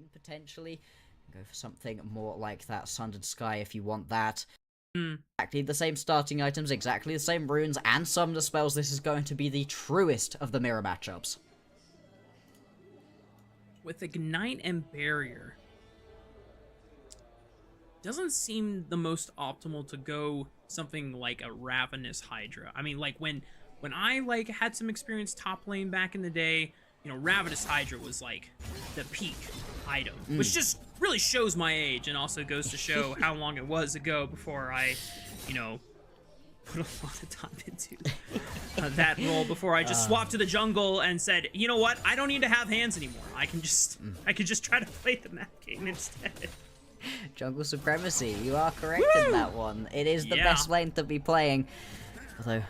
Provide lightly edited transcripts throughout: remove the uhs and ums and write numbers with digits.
lane, potentially. Go for something more like that Sundered Sky if you want that. Exactly the same starting items, exactly the same runes, and summoner spells. This is going to be the truest of the mirror matchups. With Ignite and Barrier, doesn't seem the most optimal to go something like a Ravenous Hydra. I mean, like, when I, like, had some experience top lane back in the day, you know, Ravenous Hydra was, like, the peak item, which just really shows my age and also goes to show how long it was ago before I, you know, put a lot of time into that role, before I just swapped to the jungle and said, you know what, I don't need to have hands anymore. I can just try to play the map game instead. Jungle supremacy, you are correct in that one. It is the best lane to be playing. Although,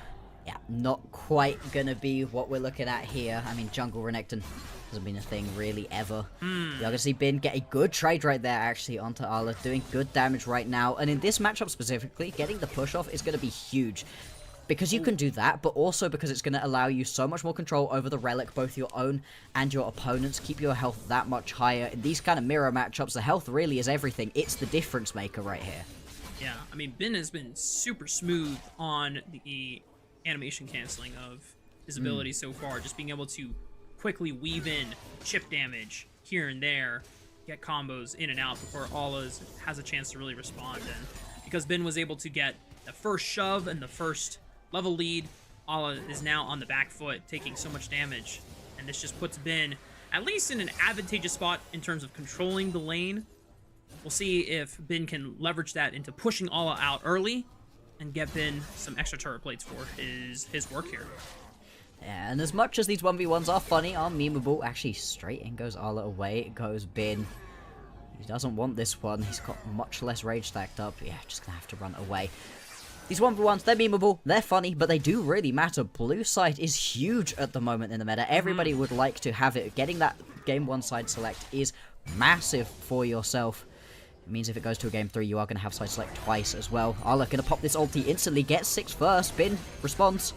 yeah, not quite gonna be what we're looking at here. I mean, jungle Renekton hasn't been a thing really ever. You're gonna see Bin get a good trade right there actually onto Arla, doing good damage right now. And in this matchup specifically, getting the push off is gonna be huge. Because you can do that, but also because it's going to allow you so much more control over the relic, both your own and your opponent's. Keep your health that much higher. In these kind of mirror matchups, the health really is everything. It's the difference maker right here. Yeah, I mean, Bin has been super smooth on the animation canceling of his ability so far. Just being able to quickly weave in chip damage here and there, get combos in and out before Ala has a chance to really respond. And because Bin was able to get the first shove and the first level lead, Ala is now on the back foot, taking so much damage, and this just puts Bin at least in an advantageous spot in terms of controlling the lane. We'll see if Bin can leverage that into pushing Ala out early and get Bin some extra turret plates for his work here. Yeah, and as much as these 1v1s are funny, are memeable, actually straight in goes Ala, away goes Bin. He doesn't want this one, he's got much less rage stacked up. Yeah, just gonna have to run away. These 1v1s, they're memeable, they're funny, but they do really matter. Blue side is huge at the moment in the meta. Everybody would like to have it. Getting that game 1 side select is massive for yourself. It means if it goes to a game 3, you are going to have side select twice as well. Arla going to pop this ulti instantly, get 6 first. Bin responds.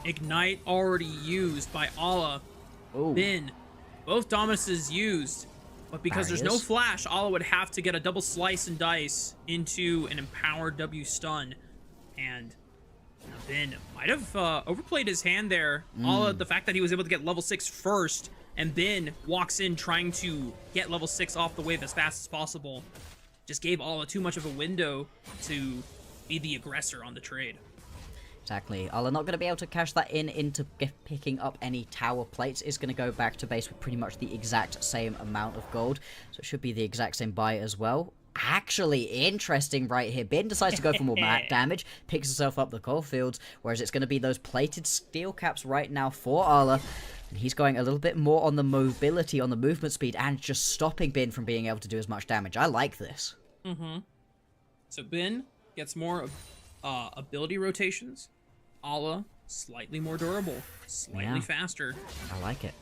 Ignite already used by Ala. Bin, both Dominuses used, but because there's no flash, Ala would have to get a double slice and dice into an empowered W stun. And Bin might have overplayed his hand there. Ala, the fact that he was able to get level 6 first, and Bin walks in trying to get level 6 off the wave as fast as possible, just gave Ala too much of a window to be the aggressor on the trade. Exactly. Ala not going to be able to cash that in into picking up any tower plates. Is going to go back to base with pretty much the exact same amount of gold. So it should be the exact same buy as well. Actually interesting right here. Bin decides to go for more damage, picks himself up the coalfields, whereas it's going to be those plated steel caps right now for Ala. And he's going a little bit more on the mobility, on the movement speed, and just stopping Bin from being able to do as much damage. I like this. So Bin gets more ability rotations. Ala, slightly more durable, slightly faster. I like it.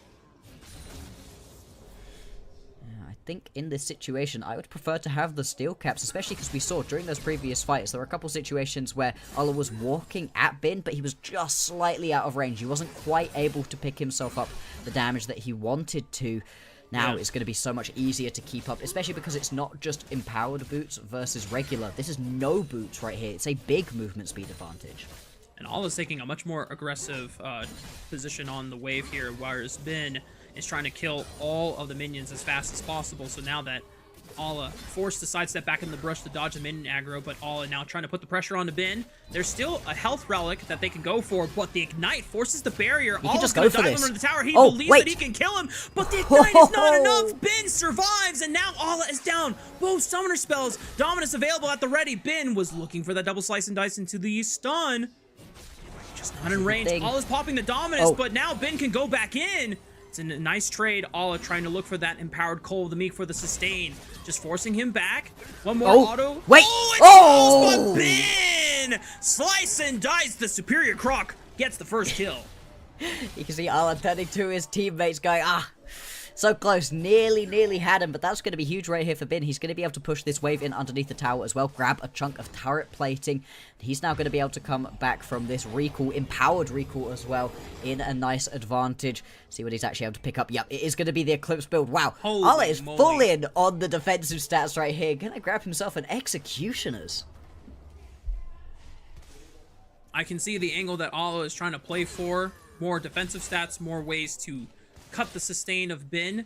I think in this situation, I would prefer to have the steel caps, especially because we saw during those previous fights, there were a couple situations where Ala was walking at Bin, but he was just slightly out of range. He wasn't quite able to pick himself up the damage that he wanted to. Now it's going to be so much easier to keep up, especially because it's not just empowered boots versus regular. This is no boots right here. It's a big movement speed advantage. And Ala's taking a much more aggressive position on the wave here, whereas Bin is trying to kill all of the minions as fast as possible. So now that Ala forced to sidestep back in the brush to dodge the minion aggro, but Ala now trying to put the pressure on the Bin. There's still a health relic that they can go for, but the Ignite forces the barrier. Ala's going to dive under the tower. He believes that he can kill him, but the Ignite is not enough. Bin survives, and now Ala is down. Both summoner spells. Dominus available at the ready. Bin was looking for that double slice and dice into the stun. Just not in range. Ala's popping the Dominus, but now Bin can go back in. It's a nice trade. Ala trying to look for that empowered Cole of the Meek for the sustain. Just forcing him back. One more auto. Wait! But Bin! Slice and dice. The superior Croc gets the first kill. You can see Ala turning to his teammates going, So close, nearly had him, but that's going to be huge right here for Bin. He's going to be able to push this wave in underneath the tower as well, grab a chunk of turret plating. He's now going to be able to come back from this recall, empowered recall as well, in a nice advantage. See what he's actually able to pick up. Yep, it is going to be the Eclipse build. Wow, Ala is full in on the defensive stats right here. Going to grab himself an Executioners. I can see the angle that Ala is trying to play for. More defensive stats, more ways to cut the sustain of Bin,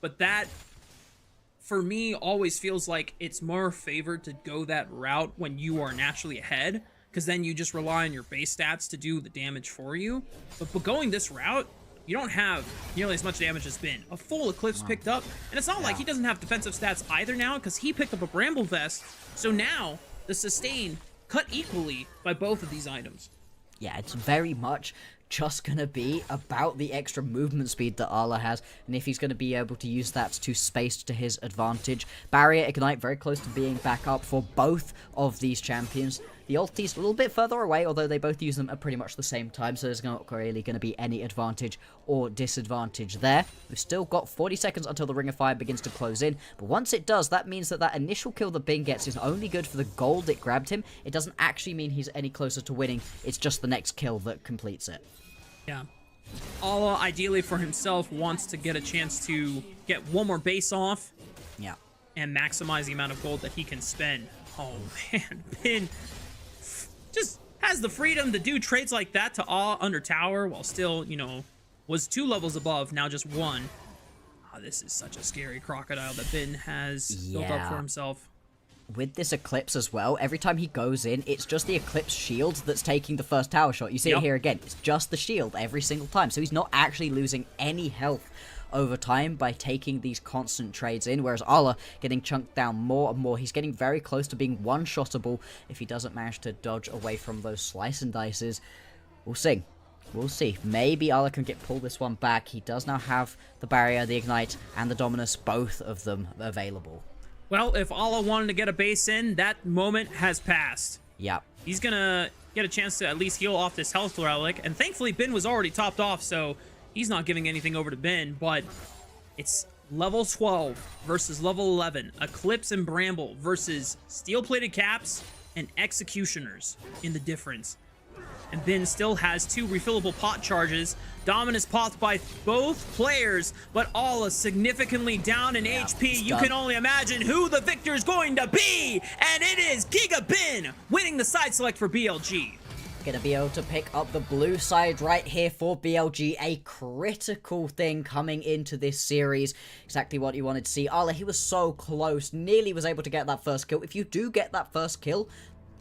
but that for me always feels like it's more favored to go that route when you are naturally ahead, because then you just rely on your base stats to do the damage for you. But going this route, you don't have nearly as much damage as Bin. A full Eclipse picked up, and it's not like he doesn't have defensive stats either now, because he picked up a Bramble Vest, so now the sustain cut equally by both of these items. Yeah, it's very much just going to be about the extra movement speed that Ala has, and if he's going to be able to use that to space to his advantage. Barrier Ignite very close to being back up for both of these champions. The ulti's a little bit further away, although they both use them at pretty much the same time, so there's not really going to be any advantage or disadvantage there. We've still got 40 seconds until the Ring of Fire begins to close in, but once it does, that means that that initial kill that Bing gets is only good for the gold it grabbed him. It doesn't actually mean he's any closer to winning, it's just the next kill that completes it. Yeah. Ala, ideally for himself, wants to get a chance to get one more base off. Yeah. And maximize the amount of gold that he can spend. Oh, man. Bin just has the freedom to do trades like that to Ala under tower while still, you know, was 2 levels above, now just 1. Oh, this is such a scary crocodile that Bin has built up for himself. With this Eclipse as well, every time he goes in, it's just the Eclipse shield that's taking the first tower shot. You see it here again. It's just the shield every single time. So he's not actually losing any health over time by taking these constant trades in, whereas Ala getting chunked down more and more. He's getting very close to being one-shottable if he doesn't manage to dodge away from those slice and dices. We'll see. We'll see. Maybe Ala can pull this one back. He does now have the Barrier, the Ignite, and the Dominus, both of them available. Well, if Ala wanted to get a base in, that moment has passed. Yep. He's gonna get a chance to at least heal off this health relic, and thankfully Bin was already topped off, so he's not giving anything over to Bin, but it's level 12 versus level 11. Eclipse and Bramble versus steel-plated caps and Executioners in the difference. And Bin still has 2 refillable pot charges. Dominus popped by both players, but Ala significantly down in HP. You can only imagine who the victor is going to be, and it is Giga Bin winning the side select for BLG. Gonna be able to pick up the blue side right here for BLG. A critical thing coming into this series. Exactly what you wanted to see. Ala, he was so close. Nearly was able to get that first kill. If you do get that first kill,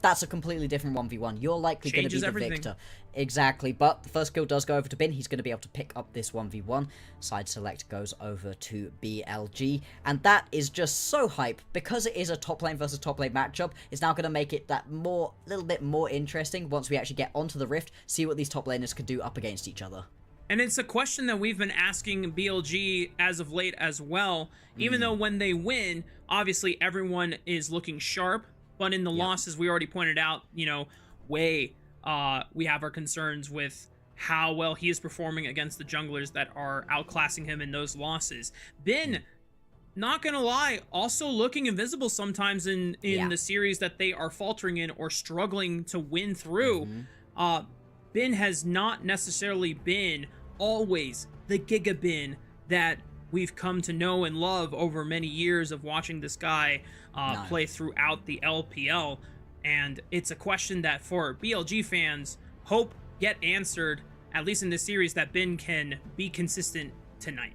that's a completely different 1v1. You're likely going to be the victor. Exactly, but the first kill does go over to Bin. He's going to be able to pick up this 1v1. Side select goes over to BLG, and that is just so hype. Because it is a top lane versus top lane matchup, it's now going to make it that little bit more interesting once we actually get onto the Rift, see what these top laners can do up against each other. And it's a question that we've been asking BLG as of late as well. Even though when they win, obviously everyone is looking sharp. But in the losses, we already pointed out, you know, we have our concerns with how well he is performing against the junglers that are outclassing him in those losses. Bin, not gonna lie, also looking invisible sometimes in the series that they are faltering in or struggling to win through. Bin has not necessarily been always the Giga Bin that we've come to know and love over many years of watching this guy play throughout the LPL. And it's a question that for BLG fans hope get answered, at least in this series, that Bin can be consistent tonight.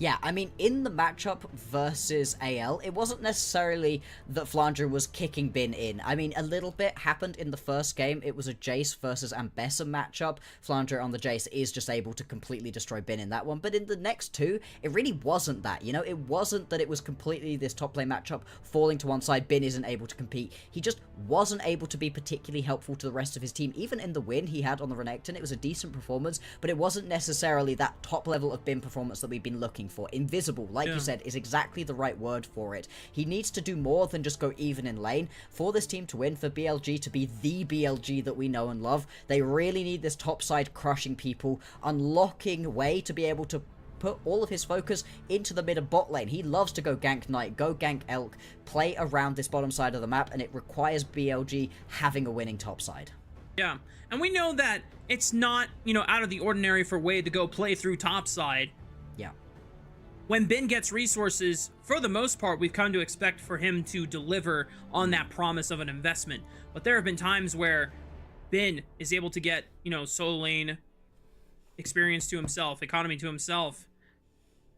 Yeah, I mean, in the matchup versus AL, it wasn't necessarily that Flandre was kicking Bin in. I mean, a little bit happened in the first game. It was a Jace versus Ambessa matchup. Flandre on the Jace is just able to completely destroy Bin in that one. But in the next 2, it really wasn't that, you know? It wasn't that it was completely this top lane matchup falling to one side, Bin isn't able to compete. He just wasn't able to be particularly helpful to the rest of his team. Even in the win he had on the Renekton, it was a decent performance, but it wasn't necessarily that top level of Bin performance that we've been looking for. Invisible, like you said, is exactly the right word for it. He needs to do more than just go even in lane. For this team to win, for BLG to be the BLG that we know and love, they really need this top side crushing people, unlocking way to be able to put all of his focus into the mid and bot lane. He loves to go gank Knight, go gank Elk, play around this bottom side of the map, and it requires BLG having a winning top side. Yeah, and we know that it's not, you know, out of the ordinary for Wade to go play through top side. Yeah. When Ben gets resources, for the most part, we've come to expect for him to deliver on that promise of an investment. But there have been times where Ben is able to get, you know, solo lane experience to himself, economy to himself,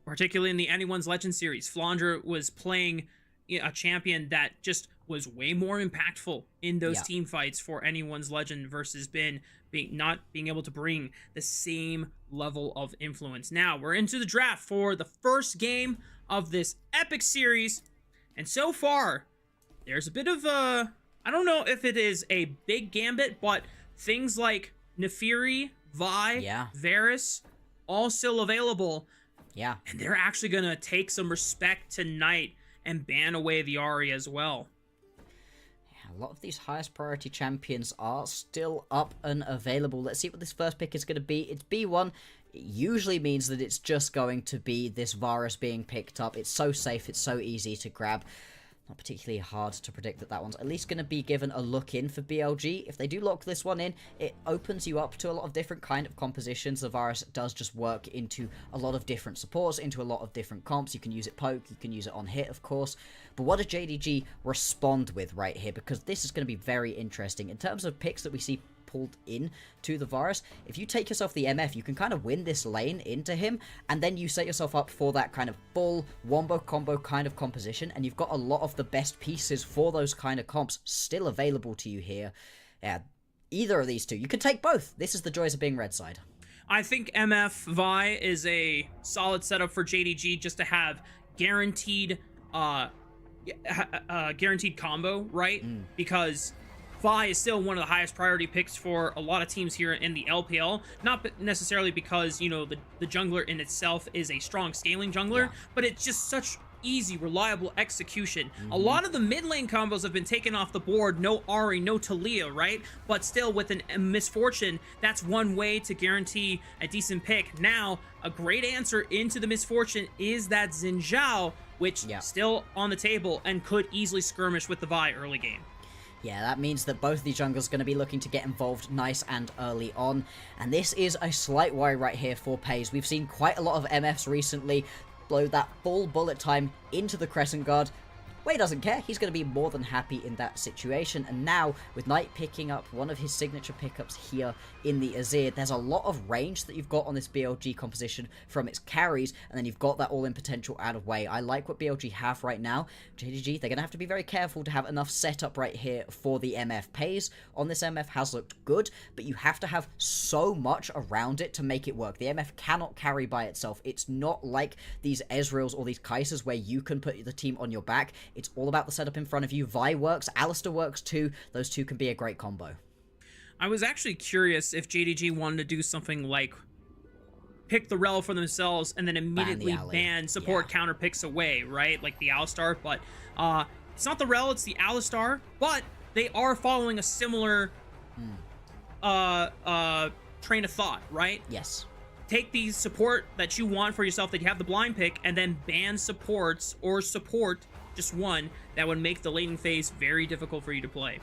particularly in the Anyone's Legend series. Flandre was playing a champion that just was way more impactful in those team fights for Anyone's Legend versus Ben not being able to bring the same level of influence. Now, we're into the draft for the first game of this epic series, and so far, there's a bit of a, I don't know if it is a big gambit, but things like Nefiri, Vi, Varus, all still available. Yeah. And they're actually going to take some respect tonight and ban away the Ahri as well. A lot of these highest priority champions are still up and available. Let's see what this first pick is going to be. It's B1. It usually means that it's just going to be this Varus being picked up. It's so safe. It's so easy to grab. Not particularly hard to predict that that one's at least going to be given a look in for BLG. If they do lock this one in, it opens you up to a lot of different kind of compositions. The Varus does just work into a lot of different supports, into a lot of different comps. You can use it poke, you can use it on hit, of course. But what does JDG respond with right here? Because this is going to be very interesting. In terms of picks that we see pulled in to the Varus, if you take yourself the MF, you can kind of win this lane into him, and then you set yourself up for that kind of full wombo combo kind of composition, and you've got a lot of the best pieces for those kind of comps still available to you here. Yeah, either of these two. You can take both. This is the joys of being red side. I think MF Vi is a solid setup for JDG just to have guaranteed guaranteed combo, right? Because Vi is still one of the highest priority picks for a lot of teams here in the LPL. Not necessarily because, you know, the jungler in itself is a strong scaling jungler, but it's just such easy, reliable execution. A lot of the mid lane combos have been taken off the board. No Ahri, no Talia, right? But still, with a misfortune, that's one way to guarantee a decent pick. Now, a great answer into the misfortune is that Xin Zhao, which still on the table and could easily skirmish with the Vi early game. Yeah, that means that both of these junglers are going to be looking to get involved nice and early on. And this is a slight worry right here for Paze. We've seen quite a lot of MFs recently blow that full bullet time into the Crescent Guard. Wei doesn't care. He's going to be more than happy in that situation. And now, with Knight picking up one of his signature pickups here in the Azir, there's a lot of range that you've got on this BLG composition from its carries, and then you've got that all-in potential out of Wei. I like what BLG have right now. JDG, they're going to have to be very careful to have enough setup right here for the MF. Paze on this MF has looked good, but you have to have so much around it to make it work. The MF cannot carry by itself. It's not like these Ezreals or these Kaisers where you can put the team on your back. It's all about the setup in front of you. Vi works, Alistar works too. Those two can be a great combo. I was actually curious if JDG wanted to do something like pick the rel for themselves and then immediately ban support counter picks away, right? Like the Alistar, but it's not the rel, it's the Alistar, but they are following a similar train of thought, right? Yes. Take the support that you want for yourself, that you have the blind pick, and then ban supports or support just one that would make the laning phase very difficult for you to play.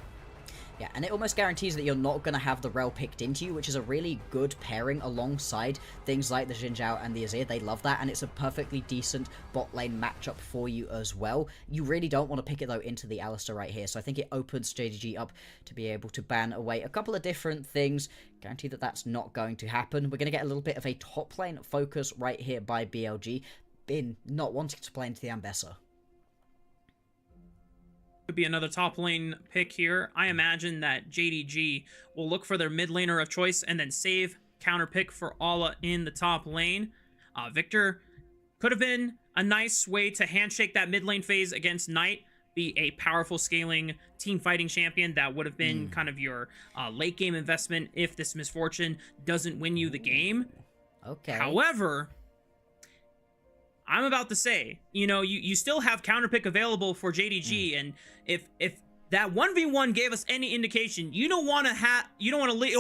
Yeah, and it almost guarantees that you're not going to have the rel picked into you, which is a really good pairing alongside things like the Xin Zhao and the Azir. They love that, and it's a perfectly decent bot lane matchup for you as well. You really don't want to pick it, though, into the Alistar right here, so I think it opens JDG up to be able to ban away a couple of different things. Guarantee that that's not going to happen. We're going to get a little bit of a top lane focus right here by BLG. Bin not wanting to play into the Ambessa. Could be another top lane pick here. I imagine that JDG will look for their mid laner of choice and then save counter pick for Ala in the top lane. Victor could have been a nice way to handshake that mid lane phase against Knight, be a powerful scaling team fighting champion that would have been kind of your late game investment if this misfortune doesn't win you the game. Okay. However, I'm about to say, you know, you still have counterpick available for JDG, and if that 1v1 gave us any indication, you don't want to leave.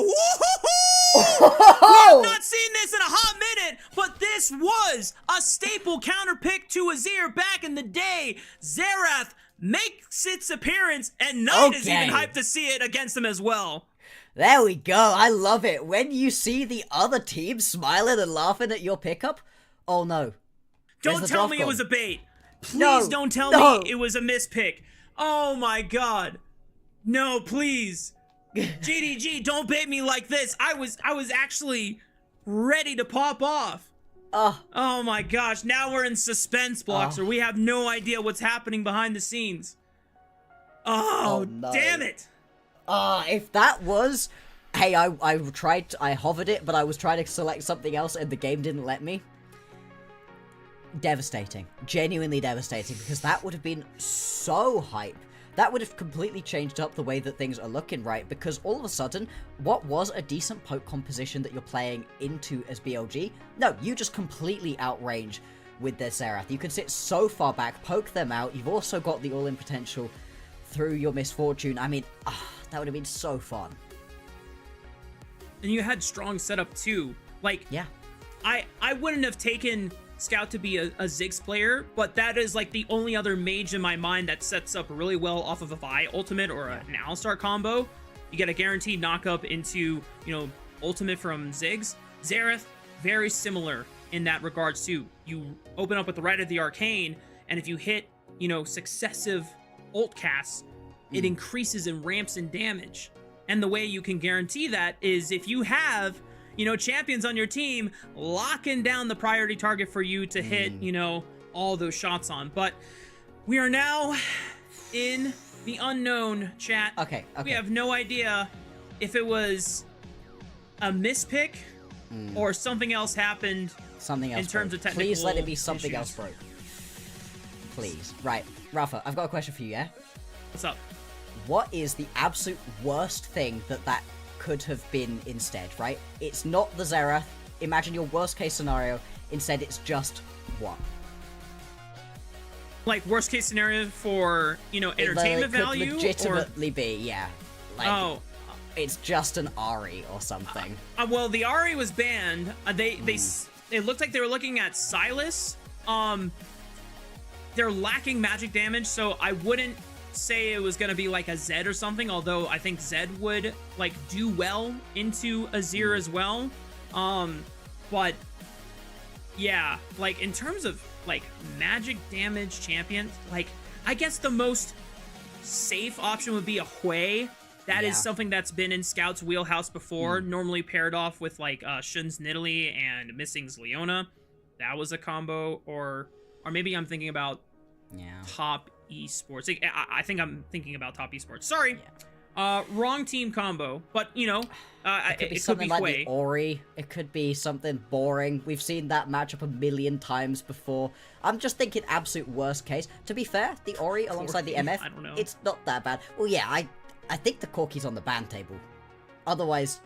We have not seen this in a hot minute, but this was a staple counter pick to Azir back in the day. Xerath makes its appearance, and Knight is even hyped to see it against him as well. There we go. I love it. When you see the other team smiling and laughing at your pickup, oh no. Don't tell me it was a bait. Please don't tell me it was a mispick. Oh my god. No, please. JDG, don't bait me like this. I was actually ready to pop off. Oh my gosh, now we're in suspense blocks where we have no idea what's happening behind the scenes. Oh no. Damn it. If that was... Hey, I hovered it, but I was trying to select something else and the game didn't let me. Devastating. Genuinely devastating, because that would have been so hype. That would have completely changed up the way that things are looking, right? Because all of a sudden, what was a decent poke composition that you're playing into as BLG, no, you just completely outrange with their Xerath. You can sit so far back, poke them out. You've also got the all-in potential through your misfortune. I mean, that would have been so fun. And you had strong setup too. Like, yeah, I wouldn't have taken Scout to be a Ziggs player, but that is like the only other mage in my mind that sets up really well off of a Vi ultimate or an Alistar combo. You get a guaranteed knock-up into, you know, ultimate from Ziggs. Xerath, very similar in that regards too. You open up with the Rite of the Arcane, and if you hit, you know, successive ult casts, it increases and ramps in damage. And the way you can guarantee that is if you have, you know, champions on your team locking down the priority target for you to hit, you know, all those shots on. But we are now in the unknown, chat. Okay. We have no idea if it was a mispick or something else happened. Something else in terms of technical Please let it be something else broke. Please. Right. Rafa, I've got a question for you, yeah? What's up? What is the absolute worst thing that could have been instead, right? It's not the Xerath. Imagine your worst case scenario. Instead, it's just what? Like worst case scenario for, you know, entertainment value? Could legitimately be, yeah. Like, it's just an Ahri or something. Well, the Ahri was banned. It looked like they were looking at Silas. They're lacking magic damage, so I wouldn't say it was gonna be like a Zed or something, although I think Zed would like do well into Azir as well. But yeah, like in terms of like magic damage champion, like I guess the most safe option would be a Hui. That is something that's been in Scout's wheelhouse before, normally paired off with like Shun's Nidalee and Missing's Leona. That was a combo, or maybe I'm thinking about top esports. I think I'm thinking about top esports. Sorry. Wrong team combo, but you know, it could be something like the Ori. It could be something boring. We've seen that matchup a million times before. I'm just thinking absolute worst case. To be fair, the Ori alongside the MF, I don't know. It's not that bad. Well, yeah, I think the Corki's on the ban table. Otherwise,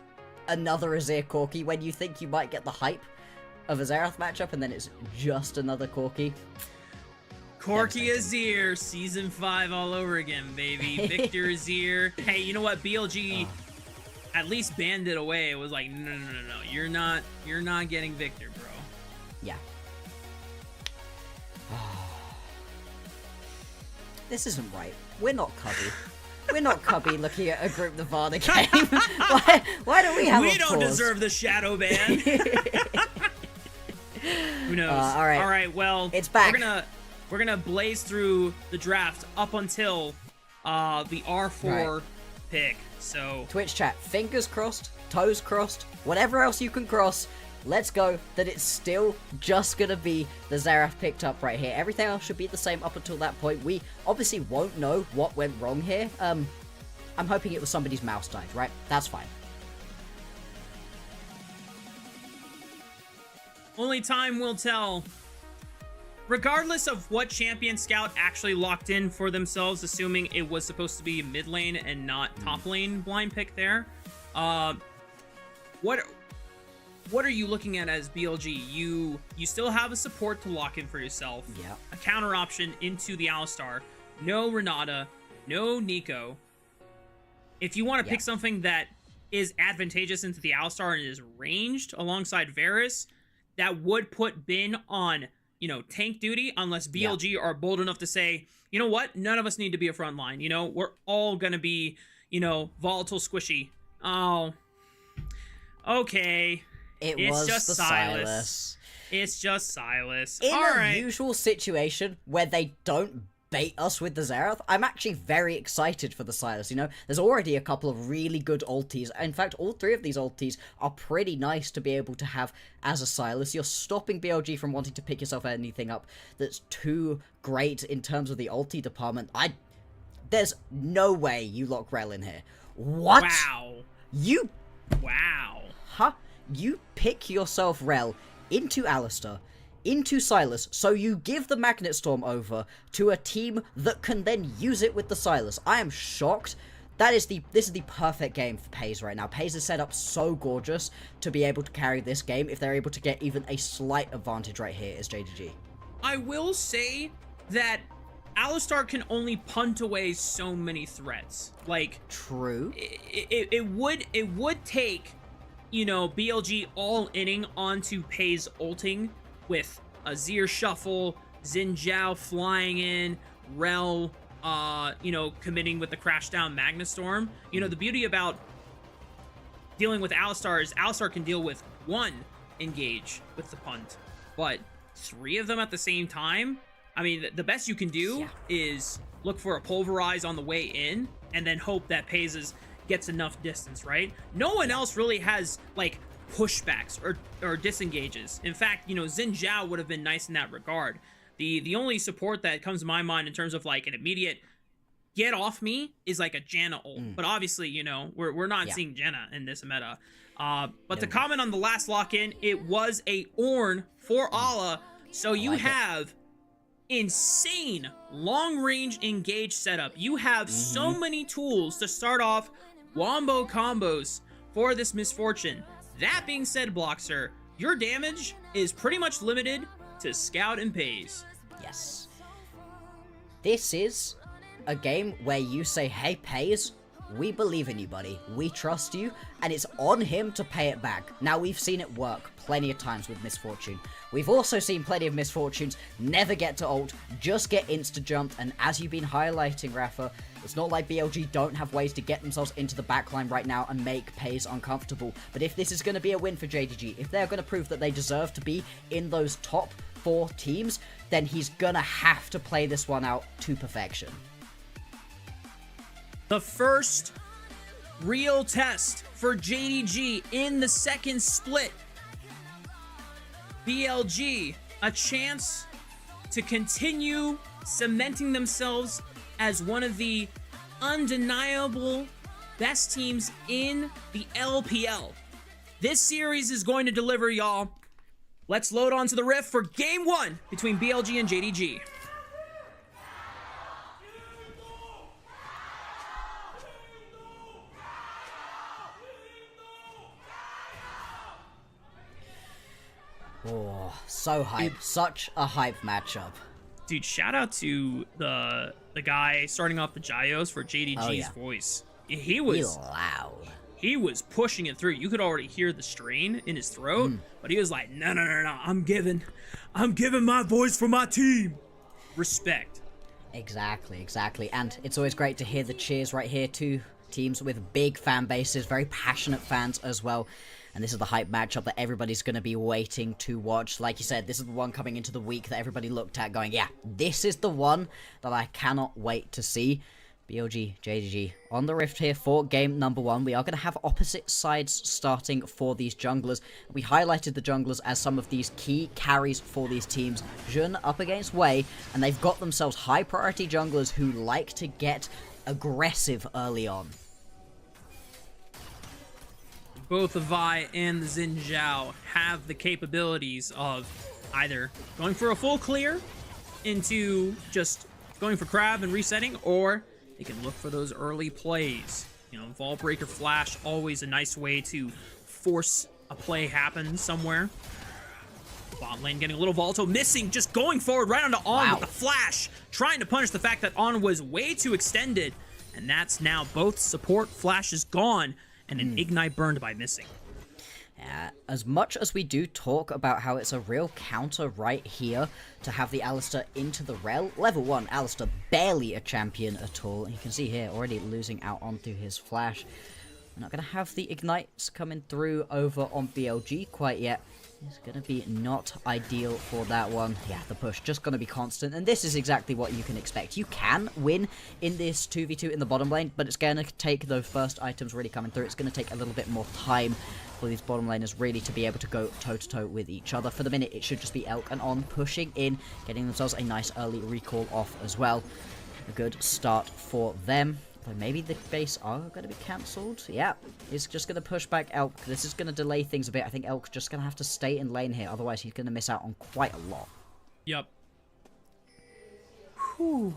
another Azir Corki when you think you might get the hype of a Xerath matchup, and then it's just another Corki. Corki Azir, Season 5 all over again, baby. Victor Azir. Hey, you know what? BLG at least banned it away. It was like, no. You're not getting Victor, bro. Yeah. This isn't right. We're not Cubby. We're not Cubby looking at a group Nirvana game. Why don't we have We don't deserve the shadow ban. Who knows? All right, well, it's back. We're gonna blaze through the draft up until the R4 pick. So Twitch chat, fingers crossed, toes crossed, whatever else you can cross. Let's go that it's still just gonna be the Xerath picked up right here. Everything else should be the same up until that point. We obviously won't know what went wrong here. I'm hoping it was somebody's mouse died, right? That's fine. Only time will tell. Regardless of what champion Scout actually locked in for themselves, assuming it was supposed to be mid lane and not top lane blind pick there, what are you looking at as BLG? You still have a support to lock in for yourself. Yeah. A counter option into the Alistar. No Renata, no Nico. If you want to pick something that is advantageous into the Alistar and is ranged alongside Varus, that would put Bin on, you know, tank duty unless BLG are bold enough to say, you know what, none of us need to be a front line. You know, we're all gonna be, you know, volatile squishy. Oh, okay. It's just Silas. It's just Silas. In All a right. usual situation where they don't bait us with the Xerath, I'm actually very excited for the Silas, you know? There's already a couple of really good ultis. In fact, all 3 of these ultis are pretty nice to be able to have as a Silas. You're stopping BLG from wanting to pick yourself anything up that's too great in terms of the ulti department. There's no way you lock Rel in here. What? Wow. Wow. Huh? You pick yourself Rel into Alistar, into Silas, so you give the Magnet Storm over to a team that can then use it with the Silas. I am shocked. This is the perfect game for FaZe right now. FaZe is set up so gorgeous to be able to carry this game if they're able to get even a slight advantage right here as JDG. I will say that Alistar can only punt away so many threats. Like, true. It would take, you know, BLG all-inning onto FaZe ulting with Azir shuffle, Xin Zhao flying in, Rel, you know, committing with the crash down Magnastorm. You know, the beauty about dealing with Alistar is Alistar can deal with 1 engage with the punt, but 3 of them at the same time. I mean, the best you can do is look for a pulverize on the way in and then hope that FaZe gets enough distance, right? No one else really has, like, pushbacks or disengages. In fact, you know, Xin Zhao would have been nice in that regard. The only support that comes to my mind in terms of, like, an immediate get off me is, like, a Janna ult. But obviously, you know, we're not seeing Janna in this meta. But to comment on the last lock-in, it was a Ornn for Ala, so you have insane long-range engage setup. You have so many tools to start off wombo combos for this Misfortune. That being said, Bloxer, your damage is pretty much limited to Scout and FaZe. Yes. This is a game where you say, hey, FaZe, we believe in you, buddy. We trust you, and it's on him to pay it back. Now, we've seen it work plenty of times with Misfortune. We've also seen plenty of Misfortunes never get to ult, just get insta-jumped, and as you've been highlighting, Rafa, it's not like BLG don't have ways to get themselves into the backline right now and make FaZe uncomfortable. But if this is going to be a win for JDG, if they're going to prove that they deserve to be in those top 4 teams, then he's going to have to play this one out to perfection. The first real test for JDG in the second split. BLG, a chance to continue cementing themselves as one of the undeniable best teams in the LPL. This series is going to deliver, y'all. Let's load onto the riff for game 1 between BLG and JDG. Oh, so hype. Such a hype matchup. Dude, shout out to the guy starting off the Gyos for JDG's voice. He was loud. He was pushing it through. You could already hear the strain in his throat, but he was like, no, I'm giving my voice for my team. Respect. Exactly. And it's always great to hear the cheers right here. 2 teams with big fan bases, very passionate fans as well. And this is the hype matchup that everybody's going to be waiting to watch. Like you said, this is the one coming into the week that everybody looked at going, yeah, this is the one that I cannot wait to see. BLG, JDG on the rift here for game number 1. We are going to have opposite sides starting for these junglers. We highlighted the junglers as some of these key carries for these teams. Jun up against Wei, and they've got themselves high priority junglers who like to get aggressive early on. Both the Vi and the Xin Zhao have the capabilities of either going for a full clear into just going for crab and resetting, or they can look for those early plays. You know, Vault Breaker Flash, always a nice way to force a play happen somewhere. Bot lane getting a little volatile, missing, just going forward right onto On with the flash, trying to punish the fact that On was way too extended. And that's now both support flashes gone. and an Ignite burned by missing. As much as we do talk about how it's a real counter right here to have the Alistar into the rel, level 1, Alistar barely a champion at all. You can see here already losing out onto his flash. We're not going to have the Ignites coming through over on BLG quite yet. It's going to be not ideal for that one. Yeah, the push just going to be constant, and this is exactly what you can expect. You can win in this 2v2 in the bottom lane, but it's going to take those first items really coming through. It's going to take a little bit more time for these bottom laners really to be able to go toe-to-toe with each other. For the minute, it should just be Elk and On pushing in, getting themselves a nice early recall off as well. A good start for them. But maybe the base are going to be cancelled. Yeah, he's just going to push back Elk. This is going to delay things a bit. I think Elk's just going to have to stay in lane here. Otherwise, he's going to miss out on quite a lot. Yep. Whew.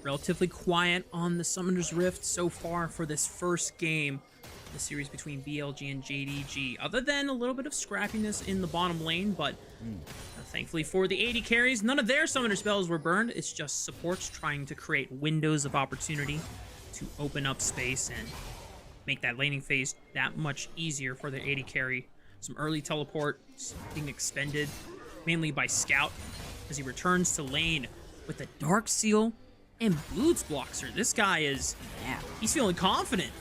Relatively quiet on the Summoner's Rift so far for this first game. The series between BLG and JDG, other than a little bit of scrappiness in the bottom lane, but thankfully for the AD carries, none of their summoner spells were burned. It's just supports trying to create windows of opportunity to open up space and make that laning phase that much easier for their AD carry. Some early teleports being expended, mainly by Scout, as he returns to lane with the Dark Seal and Boots Bloxer. This guy is, he's feeling confident.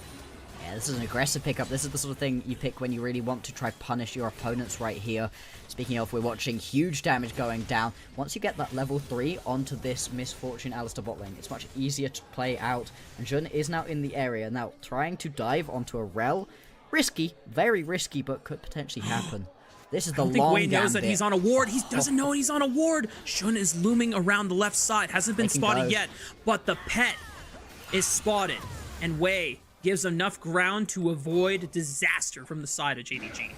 Yeah, this is an aggressive pickup. This is the sort of thing you pick when you really want to try punish your opponents right here. Speaking of, we're watching huge damage going down. Once you get that level 3 onto this Misfortune Alistar bot lane, it's much easier to play out. And Jun is now in the area. Now, trying to dive onto a rel, risky, very risky, but could potentially happen. This is the long gambit. I think Wei knows that he's on a ward. He doesn't know he's on a ward. Shun is looming around the left side. Hasn't been spotted yet, but the pet is spotted. And Wei gives enough ground to avoid disaster from the side of JDG.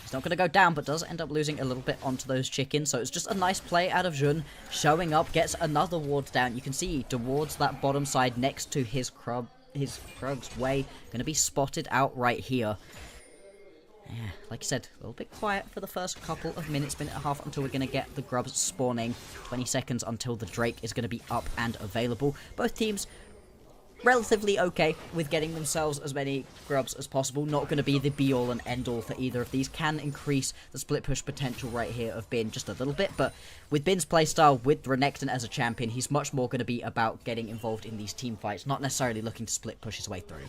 He's not going to go down, but does end up losing a little bit onto those chickens. So it's just a nice play out of Jun, showing up, gets another ward down. You can see towards that bottom side next to his Krug's Wei. Going to be spotted out right here. Yeah, like I said, a little bit quiet for the first couple of minutes, minute and a half, until we're going to get the grubs spawning. 20 seconds until the Drake is going to be up and available. Both teams relatively okay with getting themselves as many grubs as possible. Not going to be the be-all and end-all for either of these. Can increase the split push potential right here of Bin just a little bit, but with Bin's playstyle, with Renekton as a champion, he's much more going to be about getting involved in these team fights, not necessarily looking to split push his way through.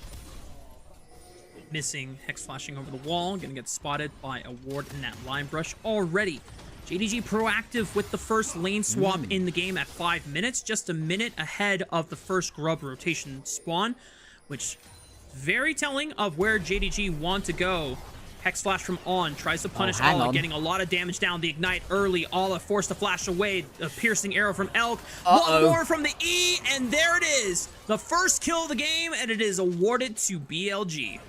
Missing, Hex flashing over the wall, gonna get spotted by a ward in that line brush already. JDG proactive with the first lane swap in the game at 5 minutes, just a minute ahead of the first grub rotation spawn, which very telling of where JDG want to go. Hex flash from On, tries to punish Ala, getting a lot of damage down. The Ignite early, Ala forced to flash away. A piercing arrow from Elk. One more from the E, and there it is. The first kill of the game, and it is awarded to BLG.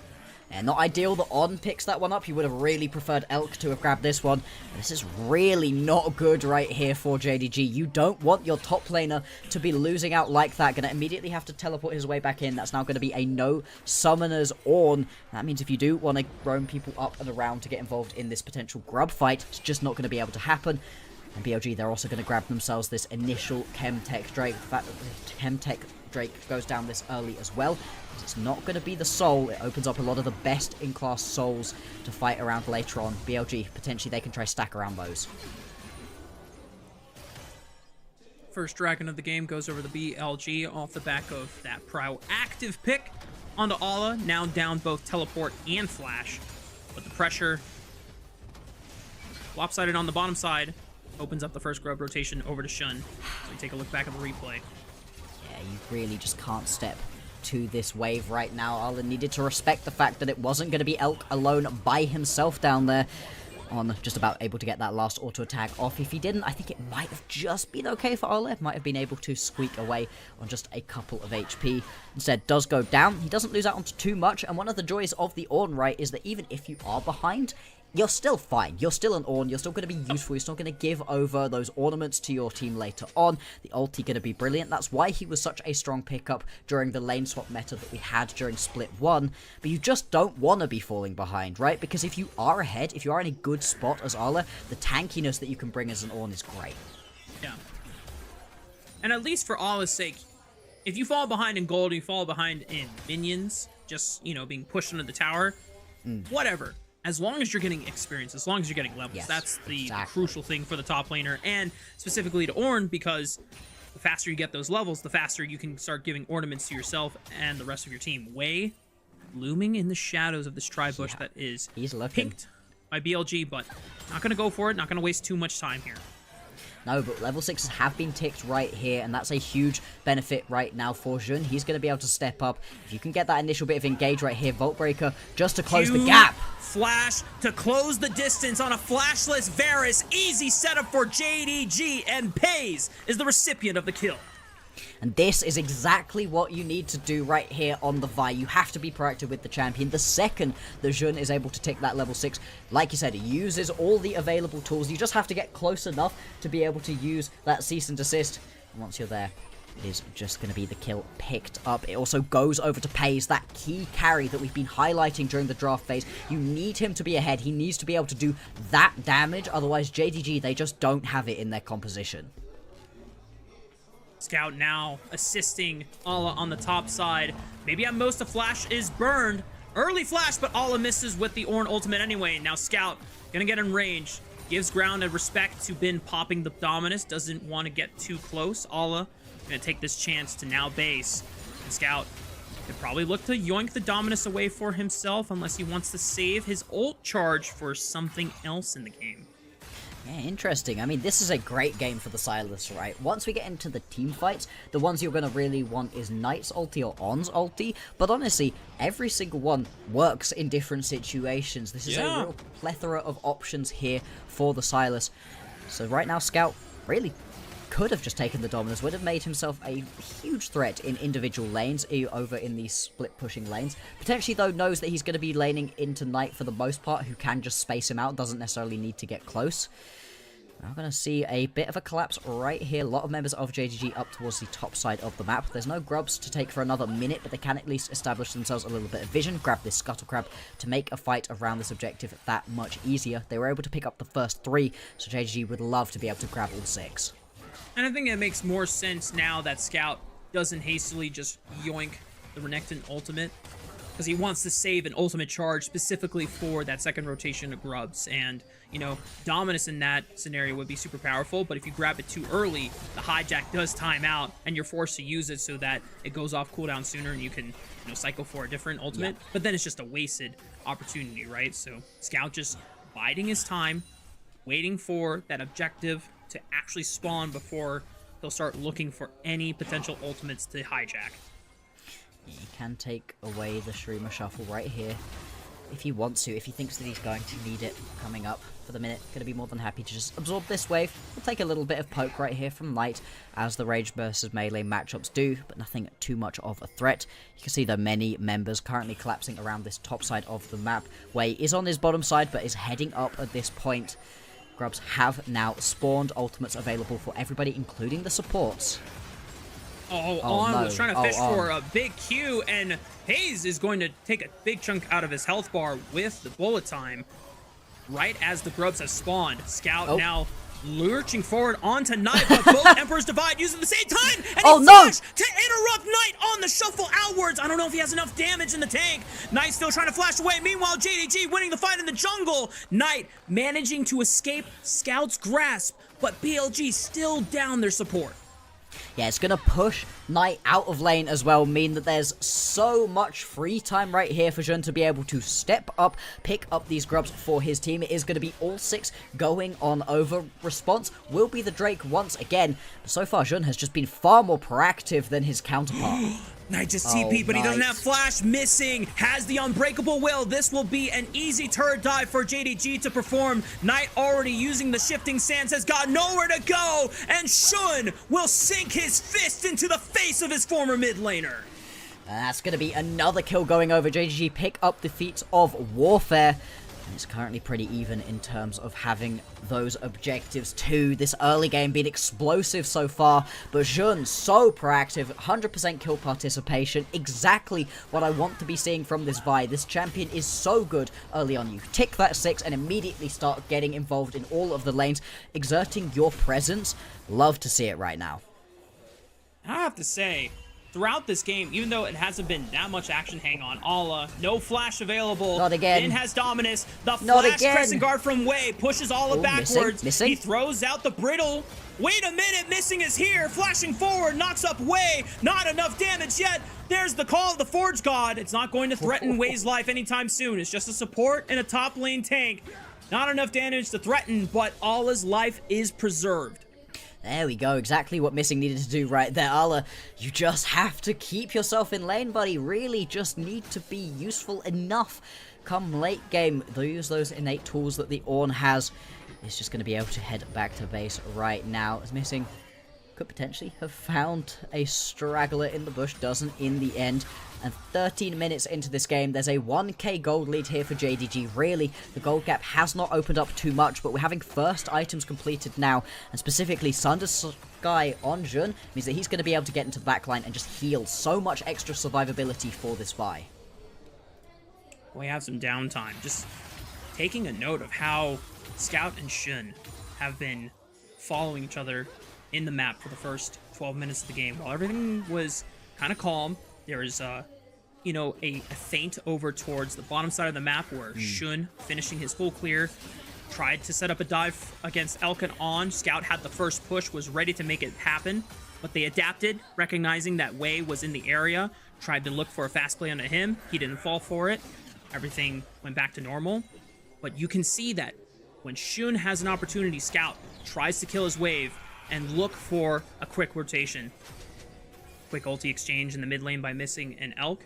Yeah, not ideal that On picks that one up. You would have really preferred Elk to have grabbed this one. This is really not good right here for JDG. You don't want your top laner to be losing out like that. Gonna immediately have to teleport his way back in. That's now going to be a no summoners on. That means if you do want to roam people up and around to get involved in this potential grub fight, it's just not going to be able to happen. And BLG, they're also going to grab themselves this initial Chemtech Drake. The fact that the Chemtech Drake goes down this early as well, it's not going to be the soul. It opens up a lot of the best in-class souls to fight around later on. BLG, potentially they can try stack around those. First dragon of the game goes over the BLG off the back of that proactive pick onto Ala, now down both teleport and flash. But the pressure lopsided on the bottom side opens up the first grub rotation over to Shun. So we take a look back at the replay. Yeah, you really just can't step to this wave right now. Ala needed to respect the fact that it wasn't going to be Elk alone by himself down there. On just about able to get that last auto attack off. If he didn't, I think it might have just been okay for Ala. Might have been able to squeak away on just a couple of HP. Instead, does go down. He doesn't lose out onto too much, and one of the joys of the Ornn, right, is that even if you are behind, you're still fine. You're still an Ornn. You're still going to be useful. You're still going to give over those ornaments to your team later on. The ulti going to be brilliant. That's why he was such a strong pickup during the lane swap meta that we had during Split 1. But you just don't want to be falling behind, right? Because if you are ahead, if you are in a good spot as Ala, the tankiness that you can bring as an Ornn is great. Yeah. And at least for Ala's sake, if you fall behind in gold, you fall behind in minions, just, you know, being pushed into the tower, whatever. As long as you're getting experience, as long as you're getting levels, Yes, that's the exactly. crucial thing for the top laner, and specifically to Ornn, because the faster you get those levels, the faster you can start giving ornaments to yourself and the rest of your team. Way looming in the shadows of this tri-bush that is pinked by BLG, but not going to go for it, not going to waste too much time here. No, but level 6s have been ticked right here, and that's a huge benefit right now for Jun. He's going to be able to step up. If you can get that initial bit of engage right here, Vault Breaker, just to close the gap. Flash to close the distance on a flashless Varus. Easy setup for JDG, and Pays is the recipient of the kill. And this is exactly what you need to do right here on the Vi. You have to be proactive with the champion. The second that Jun is able to tick that level 6, like you said, it uses all the available tools. You just have to get close enough to be able to use that cease and desist. And once you're there, it is just going to be the kill picked up. It also goes over to Pays, that key carry that we've been highlighting during the draft phase. You need him to be ahead. He needs to be able to do that damage. Otherwise, JDG, they just don't have it in their composition. Scout now assisting Ala on the top side. Maybe at most a flash is burned. Early flash, but Ala misses with the Ornn ultimate anyway. Now Scout gonna get in range. Gives ground and respect to Bin popping the Dominus. Doesn't want to get too close. Ala gonna take this chance to now base. And Scout could probably look to yoink the Dominus away for himself unless he wants to save his ult charge for something else in the game. Yeah, interesting. I mean, this is a great game for the Sylas, right? Once we get into the team fights, the ones you're going to really want is Knight's ulti or Onn's ulti. But honestly, every single one works in different situations. This is a real plethora of options here for the Sylas. So right now, Scout really could have just taken the Dominus, would have made himself a huge threat in individual lanes over in these split pushing lanes. Potentially though knows that he's going to be laning into Knight for the most part, who can just space him out, doesn't necessarily need to get close. Now we're going to see a bit of a collapse right here. A lot of members of JDG up towards the top side of the map. There's no grubs to take for another minute, but they can at least establish themselves a little bit of vision, grab this Scuttle Crab to make a fight around this objective that much easier. They were able to pick up the first 3, so JDG would love to be able to grab all 6. And I think it makes more sense now that Scout doesn't hastily just yoink the Renekton ultimate, because he wants to save an ultimate charge specifically for that second rotation of grubs. And, you know, Dominus in that scenario would be super powerful, but if you grab it too early, the hijack does time out, and you're forced to use it so that it goes off cooldown sooner and you can, you know, cycle for a different ultimate. Yeah. But then it's just a wasted opportunity, right? So Scout just biding his time, waiting for that objective to actually spawn before they'll start looking for any potential ultimates to hijack. He can take away the Shreema Shuffle right here if he wants to, if he thinks that he's going to need it coming up for the minute. Going to be more than happy to just absorb this wave. We'll take a little bit of poke right here from Knight, as the Rage versus Melee matchups do, but nothing too much of a threat. You can see the many members currently collapsing around this top side of the map. Wei is on his bottom side, but is heading up at this point. Grubs have now spawned, ultimates available for everybody, including the supports. On was trying to fish for a big Q, and Hayes is going to take a big chunk out of his health bar with the bullet time right as the grubs have spawned. Scout now lurching forward onto Knight, but both Emperor's Divide using the same time, and he flashed to interrupt Knight on the shuffle outwards. I don't know if he has enough damage in the tank. Knight still trying to flash away. Meanwhile, JDG winning the fight in the jungle. Knight managing to escape Scout's grasp, but BLG still down their support. Yeah, it's going to push Knight out of lane as well, mean that there's so much free time right here for Jun to be able to step up, pick up these grubs for his team. It is going to be all 6 going on over. Response will be the Drake once again, but so far Jun has just been far more proactive than his counterpart. Knight just TP, but he doesn't have flash. Missing, has the unbreakable will. This will be an easy turret dive for JDG to perform. Knight already using the shifting sands, has got nowhere to go, and Shun will sink his fist into the face of his former mid laner. That's going to be another kill going over. JDG pick up the feats of Warfare. And it's currently pretty even in terms of having those objectives too. This early game been explosive so far, but Jun so proactive, 100% kill participation, exactly what I want to be seeing from this Vi. This champion is so good early on. You tick that 6 and immediately start getting involved in all of the lanes, exerting your presence. Love to see it right now. I have to say, throughout this game, even though it hasn't been that much action, hang on, Ala, no flash available. Not again. Bin has dominance. The Not flash again. crescent guard from Wei pushes Ala backwards. Missing. He throws out the brittle. Wait a minute, Missing is here, flashing forward, knocks up Wei. Not enough damage yet. There's the call of the Forge God. It's not going to threaten Wei's life anytime soon. It's just a support and a top lane tank. Not enough damage to threaten, but Ala's life is preserved. There we go, exactly what Missing needed to do right there. Ala, you just have to keep yourself in lane, buddy. Really just need to be useful enough come late game. Use those innate tools that the Ornn has. He's just going to be able to head back to base right now. As Missing could potentially have found a straggler in the bush, doesn't in the end. And 13 minutes into this game, there's a 1k gold lead here for JDG. Really, the gold gap has not opened up too much, but we're having first items completed now. And specifically, Sunder Sky on Jun means that he's going to be able to get into the backline and just heal so much extra survivability for this buy. We have some downtime. Just taking a note of how Scout and Shun have been following each other in the map for the first 12 minutes of the game. While everything was kind of calm, there is, you know, a feint over towards the bottom side of the map where Shun, finishing his full clear, tried to set up a dive against Elkin on. Scout had the first push, was ready to make it happen, but they adapted, recognizing that Wei was in the area, tried to look for a fast play onto him. He didn't fall for it. Everything went back to normal. But you can see that when Shun has an opportunity, Scout tries to kill his wave and look for a quick rotation. Quick ulti exchange in the mid lane by Missing and Elk.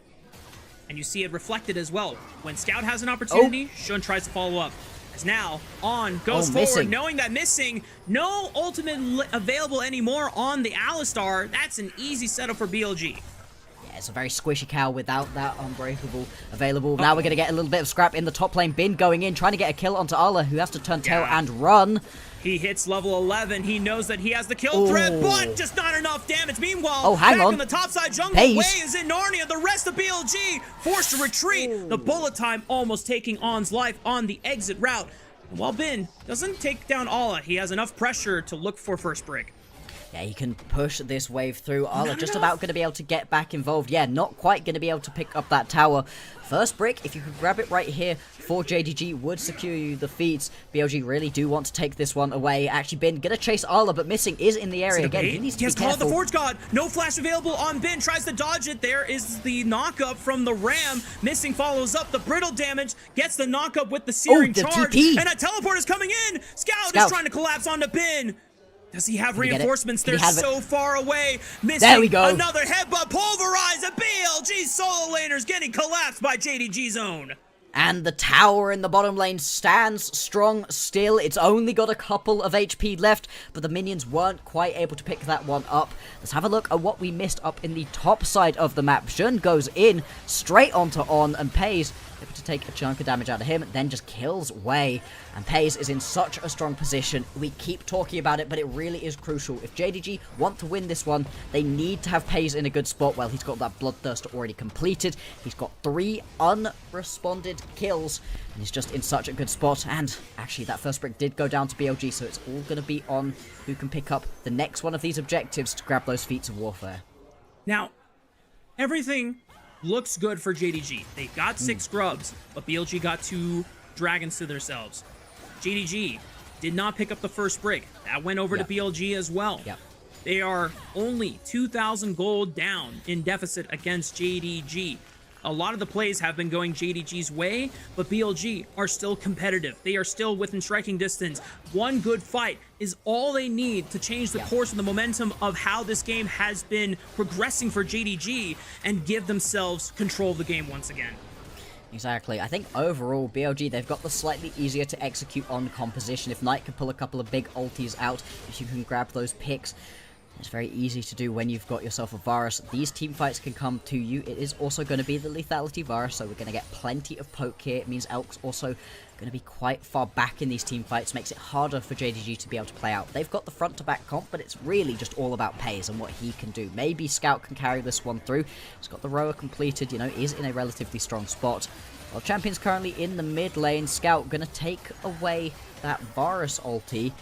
And you see it reflected as well. When Scout has an opportunity, Shun tries to follow up. As now, On goes forward, Missing. knowing that Missing, no ultimate available anymore on the Alistar. That's an easy setup for BLG. Yeah, it's a very squishy cow without that Unbreakable available. Now we're going to get a little bit of scrap in the top lane. Bin going in, trying to get a kill onto Ala, who has to turn tail and run. He hits level 11. He knows that he has the kill threat, but just not enough damage. Meanwhile, hang back on. on the top side jungle, Pace. Wei is in Narnia. The rest of BLG forced to retreat. The bullet time almost taking On's life on the exit route. And while Bin doesn't take down Ala, he has enough pressure to look for first break. Yeah, he can push this wave through. Ala just about going to be able to get back involved. Yeah, not quite going to be able to pick up that tower. First brick, if you could grab it right here for JDG, would secure you the feats. BLG really do want to take this one away. Actually, Bin going to chase Ala, but Missing is in the area again. He needs to be called careful. the Forge God. No flash available on Bin. Tries to dodge it. There is the knock-up from the Ram. Missing follows up the brittle damage. Gets the knock-up with the searing charge. TP. And a teleport is coming in. Scout is trying to collapse onto Bin. Does he have reinforcements? They're so far away. Missing. There we go. Another headbutt pulverized. A BLG solo laners getting collapsed by JDG's own. And the tower in the bottom lane stands strong still. It's only got a couple of HP left, but the minions weren't quite able to pick that one up. Let's have a look at what we missed up in the top side of the map. Jun goes in, straight onto On, and Pays able to take a chunk of damage out of him, then just kills Wei. And Pays is in such a strong position. We keep talking about it, but it really is crucial. If JDG want to win this one, they need to have Pays in a good spot. Well, he's got that Bloodthirst already completed. He's got 3 unresponded kills, and he's just in such a good spot. And actually, that first brick did go down to BLG, so it's all going to be On who can pick up the next one of these objectives to grab those feats of warfare. Now, everything looks good for JDG. They got 6 grubs, but BLG got 2 dragons to themselves. JDG did not pick up the first brick. That went over to BLG as well. They are only 2,000 gold down in deficit against JDG. A lot of the plays have been going JDG's way, but BLG are still competitive. They are still within striking distance. One good fight is all they need to change the course and the momentum of how this game has been progressing for JDG and give themselves control of the game once again. Exactly. I think overall, BLG, they've got the slightly easier to execute on composition. If Knight can pull a couple of big ultis out, if you can grab those picks, it's very easy to do when you've got yourself a Varus. These team fights can come to you. It is also going to be the lethality Varus, so we're going to get plenty of poke here. It means Elk's also going to be quite far back in these team fights. Makes it harder for JDG to be able to play out. They've got the front to back comp, but it's really just all about Pays and what he can do. Maybe Scout can carry this one through. He's got the rower completed, you know, is in a relatively strong spot. Well, Champion's currently in the mid lane. Scout going to take away that Varus ulti.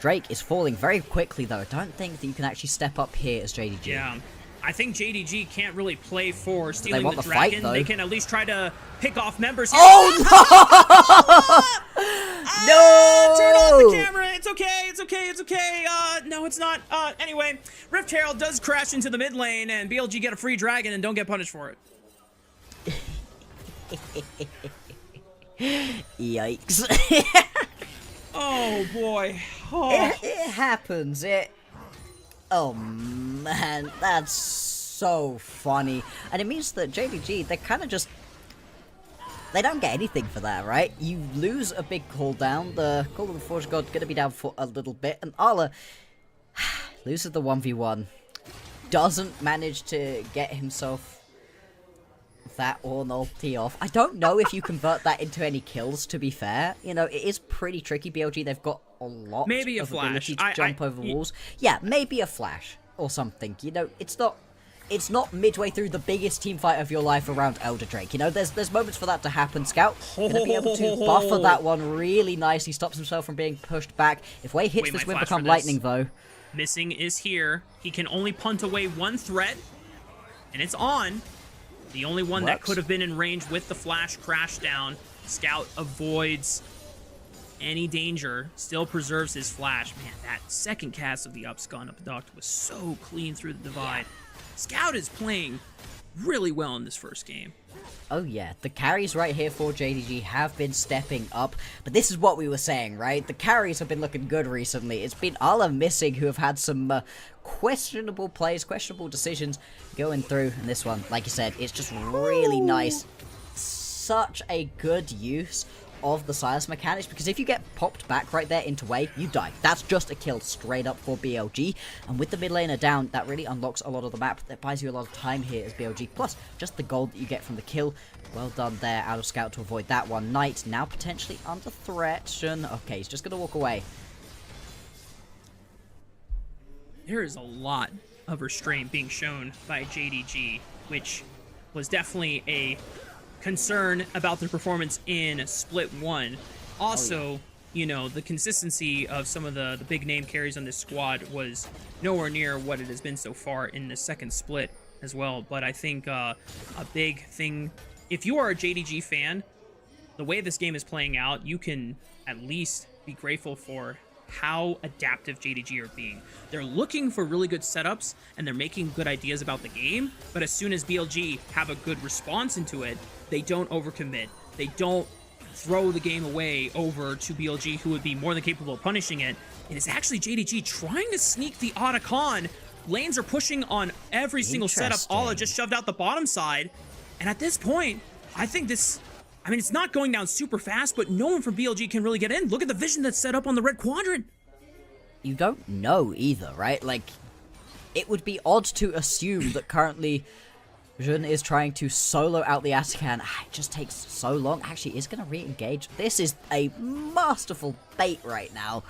Drake is falling very quickly, though. I don't think that you can actually step up here as JDG. Yeah, I think JDG can't really play for stealing want the the fight, dragon. though. They can at least try to pick off members here. Oh, no! No! Turn off the camera. It's okay. It's okay. It's okay. No, it's not. Anyway, Rift Herald does crash into the mid lane, and BLG get a free dragon and don't get punished for it. Yikes. Oh, boy. Oh. It happens. Oh, man. That's so funny. And it means that JDG, they're kind of just... They don't get anything for that, right? You lose a big cooldown. The Call of the Forge God gonna be down for a little bit. And Arla loses the 1v1. Doesn't manage to get himself that Ornn ulti off. I don't know if you convert that into any kills, to be fair. You know, it is pretty tricky. BLG, they've got a lot maybe of a flash. ability to jump over walls. Yeah, maybe a flash or something. You know, it's not midway through the biggest team fight of your life around Elder Drake. You know, there's moments for that to happen. Scout gonna be able to buffer that one really nicely, stops himself from being pushed back. If Wei hits this, will become lightning, though. Missing is here. He can only punt away one threat, and it's on. The only one that could have been in range with the flash crash down. Scout avoids any danger, still preserves his flash. Man, that second cast of the Upscon Abduct was so clean through the divide. Scout is playing really well in this first game. Oh yeah, the carries right here for JDG have been stepping up, but this is what we were saying, right? The carries have been looking good recently. It's been Arla missing, who have had some questionable plays, questionable decisions going through, and this one, like you said, it's just really nice. Such a good use of the silence mechanics, because if you get popped back right there into Wei, you die. That's just a kill straight up for BLG, and with the mid laner down, that really unlocks a lot of the map. That buys you a lot of time here as BLG, plus just the gold that you get from the kill. Well done there out of Scout to avoid that one. Knight now potentially under threat. Shun, okay, he's just gonna walk away. There is a lot of restraint being shown by JDG, which was definitely a concern about their performance in Split 1. Also, you know, the consistency of some of the big name carries on this squad was nowhere near what it has been so far in the second split as well. But I think a big thing, if you are a JDG fan, the way this game is playing out, you can at least be grateful for how adaptive JDG are being. They're looking for really good setups, and they're making good ideas about the game, but as soon as BLG have a good response into it, they don't overcommit. They don't throw the game away over to BLG, who would be more than capable of punishing it. It is actually JDG trying to sneak the Otacon. Lanes are pushing on every single setup. Ala just shoved out the bottom side, and at this point, I think this... I mean, it's not going down super fast, but no one from BLG can really get in. Look at the vision that's set up on the red quadrant. You don't know either, right? Like, it would be odd to assume that currently Jun is trying to solo out the Atakan. It just takes so long. Actually, he's going to re-engage. This is a masterful bait right now.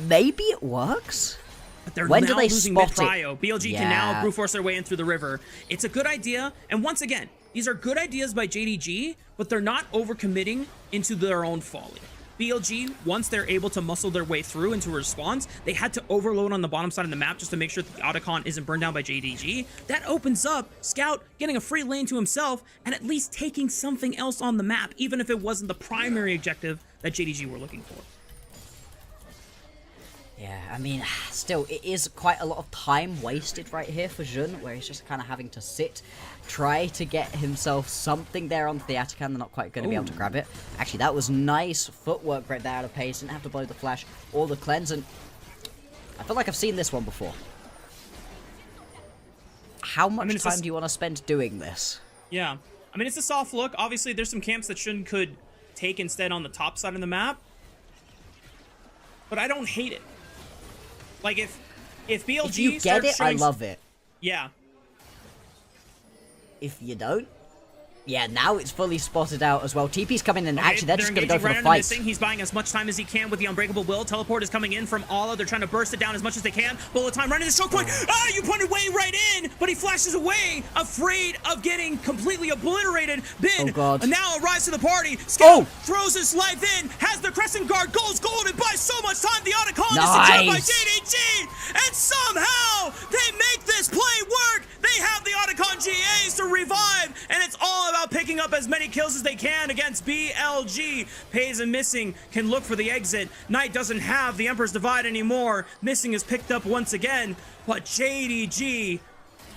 Maybe it works? But they're when now do they losing spot mid-prio. it? BLG can now brute force their way in through the river. It's a good idea, and once again, these are good ideas by JDG, but they're not overcommitting into their own folly. BLG, once they're able to muscle their way through into a response, they had to overload on the bottom side of the map just to make sure that the Otacon isn't burned down by JDG. That opens up Scout getting a free lane to himself and at least taking something else on the map, even if it wasn't the primary objective that JDG were looking for. Yeah, I mean, still, it is quite a lot of time wasted right here for Jun, where he's just kind of having to sit, try to get himself something there onto the Atakan. They're not quite going to be able to grab it. Actually, that was nice footwork right there out of pace. Didn't have to blow the flash or the cleanse, and I feel like I've seen this one before. How much time do you want to spend doing this? Yeah, I mean, it's a soft look. Obviously, there's some camps that Shun could take instead on the top side of the map, but I don't hate it. Like, if BLG if you get it, I love it. Yeah. If you don't, yeah, now it's fully spotted out as well. TP's coming in. Okay, Actually, they're just going to go for right the fight. He's buying as much time as he can with the Unbreakable Will. Teleport is coming in from Ala. They're trying to burst it down as much as they can. Bullet time right into the choke point. Ah, you put it way right in, but he flashes away, afraid of getting completely obliterated. Bin, now a rise to the party. Scout throws his life in, has the Crescent Guard, goes golden, buys so much time. The Otacon is secured by JDG, and somehow they make this play work. They revive, and it's all about picking up as many kills as they can against BLG. Pays and Missing can look for the exit. Knight doesn't have the Emperor's Divide anymore. Missing is picked up once again, but JDG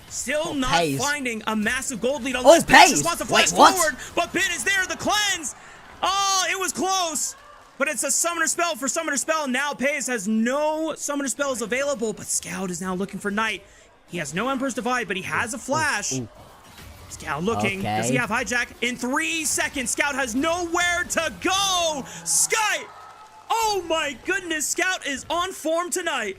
still not finding a massive gold lead on this. Pays just wants to flash forward, but Bin is there, the cleanse. Oh, it was close. But it's a summoner spell for summoner spell. Now Pays has no summoner spells available, but Scout is now looking for Knight. He has no Emperor's Divide, but he has a flash. Scout looking. Does he have hijack? In 3 seconds, Scout has nowhere to go. Sky! Oh my goodness, Scout is on form tonight.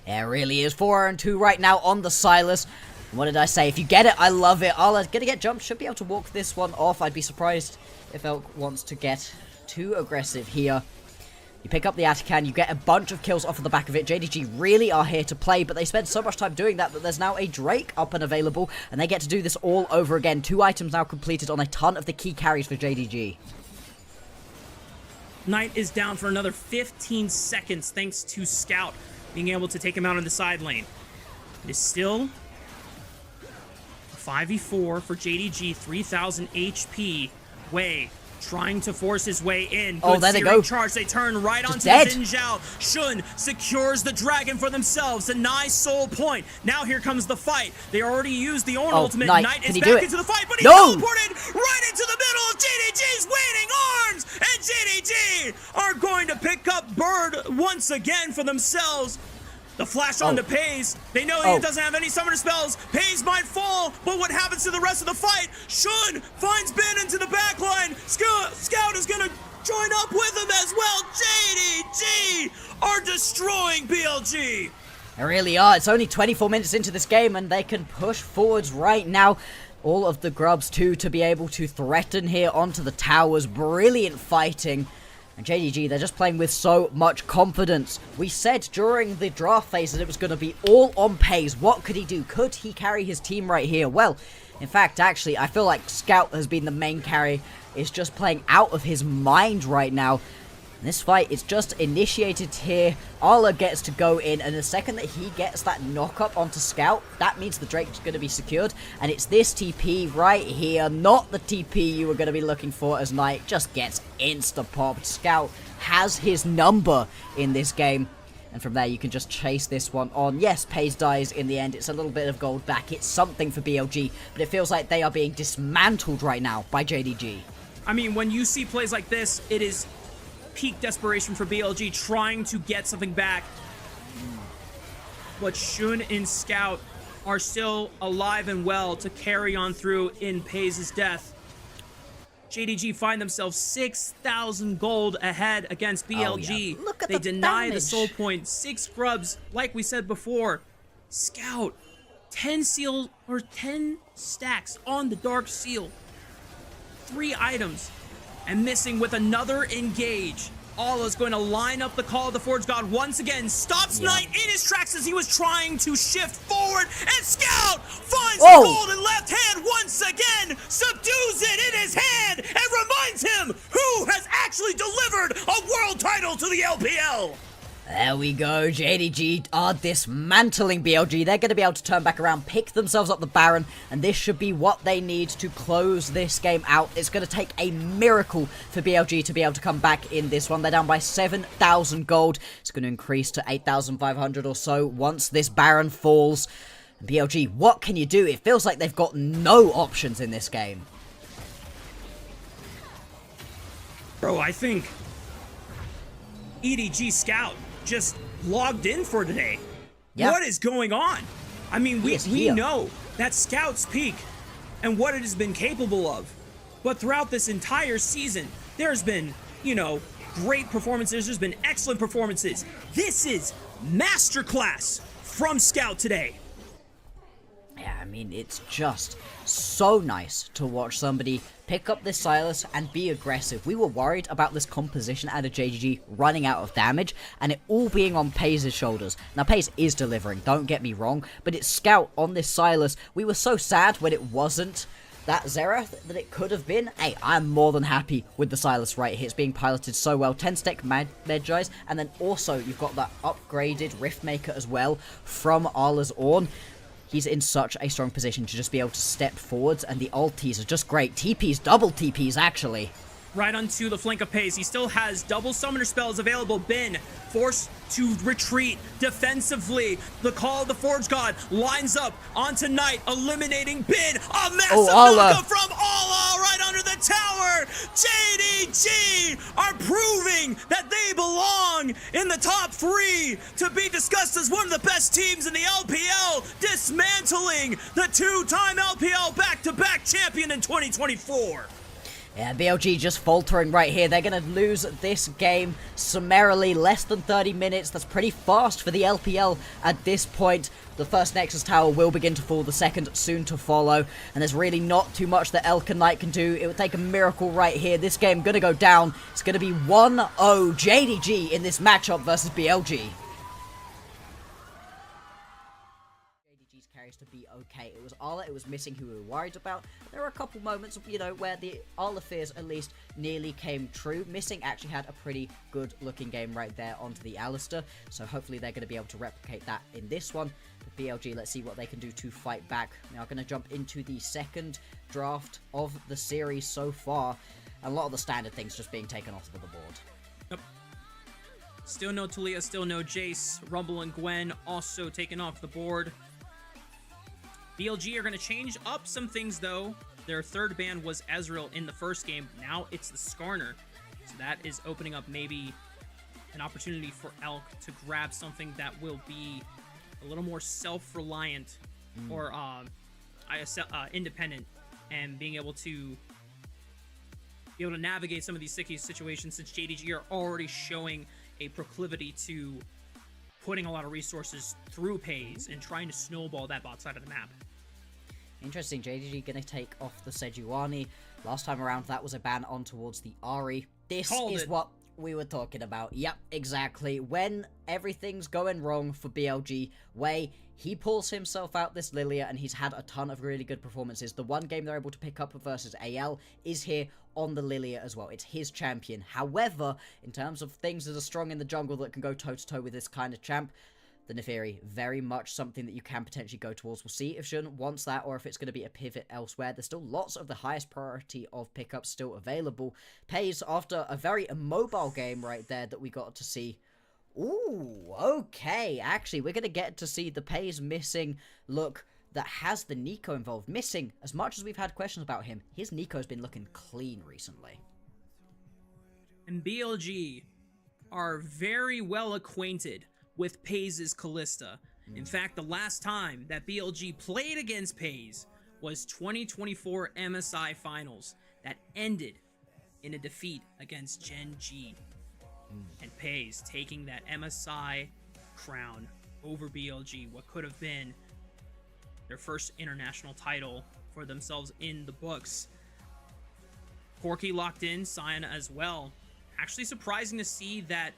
Yeah, it really is. 4-2 right now on the Silas. What did I say? If you get it, I love it. Ala's gonna get jumped. Should be able to walk this one off. I'd be surprised if Elk wants to get too aggressive here. You pick up the Atakan, you get a bunch of kills off of the back of it. JDG really are here to play, but they spend so much time doing that there's now a Drake up and available, and they get to do this all over again. 2 items now completed on a ton of the key carries for JDG. Knight is down for another 15 seconds thanks to Scout being able to take him out on the side lane. It is still a 5v4 for JDG, 3000 HP. Wei trying to force his way in. Oh, there they go. Charge. They turn right onto the Xin Zhao. Shun secures the dragon for themselves. A nice soul point. Now here comes the fight. They already used the own ultimate. Knight is back into the fight, but he teleported right into the middle of JDG's waiting arms. And JDG are going to pick up Bird once again for themselves. The flash onto Pays. They know he doesn't have any summoner spells. Pays might fall, but what happens to the rest of the fight? Shun finds Ben into the backline. Scout is going to join up with him as well. JDG are destroying BLG. They really are. It's only 24 minutes into this game, and they can push forwards right now. All of the grubs, too, to be able to threaten here onto the towers. Brilliant fighting. And JDG, they're just playing with so much confidence. We said during the draft phase that it was going to be all on Pays. What could he do? Could he carry his team right here? Well, in fact, actually, I feel like Scout has been the main carry. Is just playing out of his mind right now. And this fight is just initiated here. Arla gets to go in, and the second that he gets that knock-up onto Scout, that means the Drake's going to be secured. And it's this TP right here, not the TP you were going to be looking for, as Knight just gets insta-popped. Scout has his number in this game. And from there, you can just chase this one on. Yes, Pays dies in the end. It's a little bit of gold back. It's something for BLG, but it feels like they are being dismantled right now by JDG. I mean, when you see plays like this, it is peak desperation for BLG trying to get something back. But Shun and Scout are still alive and well to carry on through in Pays' death. JDG find themselves 6,000 gold ahead against BLG. Look at they the deny damage. the soul point. 6 grubs, like we said before. Scout, 10 seals or 10 stacks on the Dark Seal. 3 items. And Missing with another engage. Ala's going to line up the Call of the Forge God once again. Stops Knight in his tracks as he was trying to shift forward. And Scout finds the golden left hand once again. Subdues it in his hand. And reminds him who has actually delivered a world title to the LPL. There we go, JDG are dismantling BLG. They're going to be able to turn back around, pick themselves up the Baron, and this should be what they need to close this game out. It's going to take a miracle for BLG to be able to come back in this one. They're down by 7,000 gold. It's going to increase to 8,500 or so once this Baron falls. And BLG, what can you do? It feels like they've got no options in this game. Bro, I think EDG Scout just logged in for today. What is going on? I mean, we know that Scout's peak and what it has been capable of. But throughout this entire season, there's been, you know, great performances. There's been excellent performances. This is masterclass from Scout today. Yeah, I mean, it's just so nice to watch somebody pick up this Silas and be aggressive. We were worried about this composition out of JDG running out of damage and it all being on Pays' shoulders. Now, Pays is delivering, don't get me wrong, but it's Scout on this Silas. We were so sad when it wasn't that Xerath that it could have been. Hey, I'm more than happy with the Silas right here. It's being piloted so well. 10-stack Medjais, and then also you've got that upgraded Riftmaker as well from Arla's Ornn. he's in such a strong position to just be able to step forwards, and the ultis are just great. TPs, double TPs, actually. Right onto the flank of Pace. He still has double summoner spells available. Bin forced to retreat defensively. The Call of the Forge God lines up onto Knight, eliminating Bin. A massive knockup from Ala right under the tower. JDG are proving that they belong in the top 3 to be discussed as one of the best teams in the LPL, dismantling the 2-time LPL back-to-back champion in 2024. Yeah, BLG just faltering right here. They're going to lose this game summarily. Less than 30 minutes. That's pretty fast for the LPL at this point. The first Nexus Tower will begin to fall. The second soon to follow. And there's really not too much that Elk and Knight can do. It would take a miracle right here. This game going to go down. It's going to be 1-0 JDG in this matchup versus BLG. To be okay. It was Ala, it was missing who we were worried about. There were a couple moments, you know, where the Ala fears at least nearly came true. Missing actually had a pretty good looking game right there onto the Alistair, so hopefully they're going to be able to replicate that in this one. The BLG, let's see what they can do to fight back. Now I'm going to jump into the second draft of the series so far. A lot of the standard things just being taken off of the board. Yep. Still no Talia, still no Jace. Rumble and Gwen also taken off the board. BLG are going to change up some things, though. Their third ban was Ezreal in the first game. Now it's the Skarner. So that is opening up maybe an opportunity for Elk to grab something that will be a little more self-reliant or independent, and being able to navigate some of these sticky situations, since JDG are already showing a proclivity to putting a lot of resources through Pays and trying to snowball that bot side of the map. Interesting, JDG going to take off the Sejuani. Last time around, that was a ban on towards the Ahri. This is what we were talking about. Yep, exactly. When everything's going wrong for BLG, Wei, he pulls himself out this Lilia, and he's had a ton of really good performances. The one game they're able to pick up versus AL is here on the Lilia as well. It's his champion. However, in terms of things that are strong in the jungle that can go toe-to-toe with this kind of champ, the Neferi, very much something that you can potentially go towards. We'll see if Shun wants that or if it's going to be a pivot elsewhere. There's still lots of the highest priority of pickups still available. Pays after a very immobile game right there that we got to see. Ooh, okay. Actually, we're going to get to see the Pays missing look that has the Nico involved. Missing, as much as we've had questions about him, his Nico's been looking clean recently. And BLG are very well acquainted with Pays' Kalista. In fact, the last time that BLG played against Pays was 2024 MSI Finals that ended in a defeat against Gen G. And Pays taking that MSI crown over BLG, what could have been their first international title for themselves in the books. Corki locked in, Sion as well. Actually surprising to see that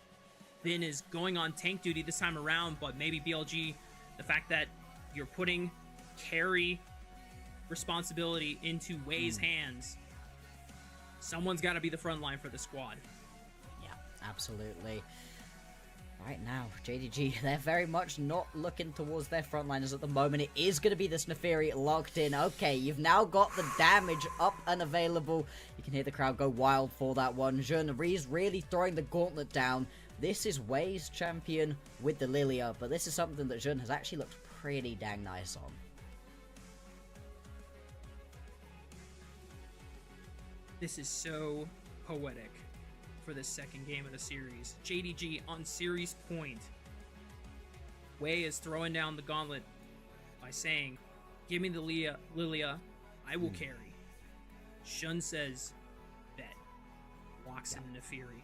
Bin is going on tank duty this time around, but maybe BLG, the fact that you're putting carry responsibility into Wei's hands, someone's got to be the front line for the squad. Yeah, absolutely. Right now, JDG, they're very much not looking towards their frontliners at the moment. It is going to be this Neferi locked in. Okay, you've now got the damage up and available. You can hear the crowd go wild for that one. Jun Rees really throwing the gauntlet down. This is Wei's champion with the Lilia, but this is something that Jun has actually looked pretty dang nice on. This is so poetic for this second game of the series. JDG on series point. Wei is throwing down the gauntlet by saying, give me the Lilia, I will carry. Shun says, bet. Walks in the Neferi.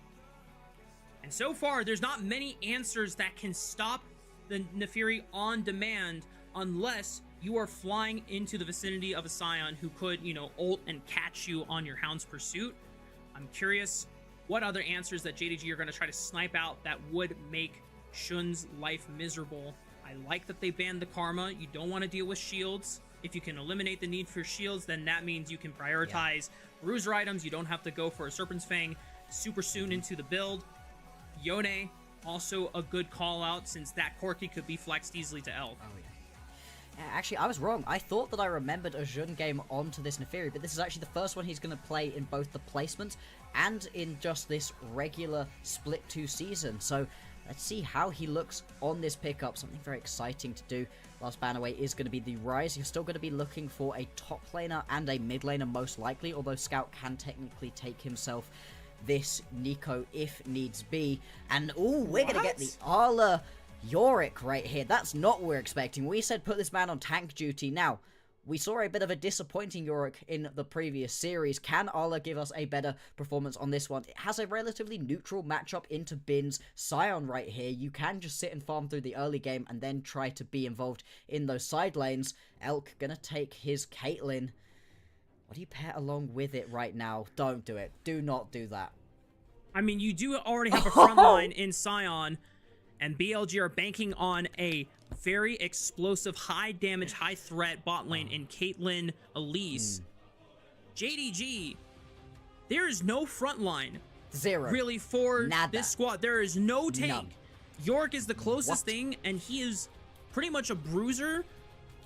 And so far, there's not many answers that can stop the Neferi on demand unless you are flying into the vicinity of a Sion who could, ult and catch you on your Hound's Pursuit. I'm curious what other answers that JDG are going to try to snipe out that would make Shun's life miserable. I like that they banned the Karma. You don't want to deal with shields. If you can eliminate the need for shields, then that means you can prioritize bruiser items. You don't have to go for a Serpent's Fang super soon into the build. Yone, also a good call out since that Corki could be flexed easily to Elk. Oh, yeah. Actually, I was wrong. I thought that I remembered a Jun game onto this Neferi, but this is actually the first one he's going to play in both the placements and in just this regular Split 2 season. So let's see how he looks on this pickup. Something very exciting to do. Last banaway is going to be the Rise. You're still going to be looking for a top laner and a mid laner most likely, although Scout can technically take himself this Nico if needs be. And ooh, we're going to get the Arla Yorick right here. That's not what we're expecting. We said put this man on tank duty. Now, we saw a bit of a disappointing Yorick in the previous series. Can Arla give us a better performance on this one? It has a relatively neutral matchup into Bin's Scion right here. You can just sit and farm through the early game and then try to be involved in those side lanes. Elk gonna take his Caitlyn. What do you pair along with it right now? Don't do it. Do not do that. I mean, you do already have a front line in Scion, and BLG are banking on a very explosive, high damage, high threat bot lane in Caitlyn, Elise. JDG, there is no front line. Zero. Really for Nada. this squad. There is no tank. None. York is the closest thing, and he is pretty much a bruiser.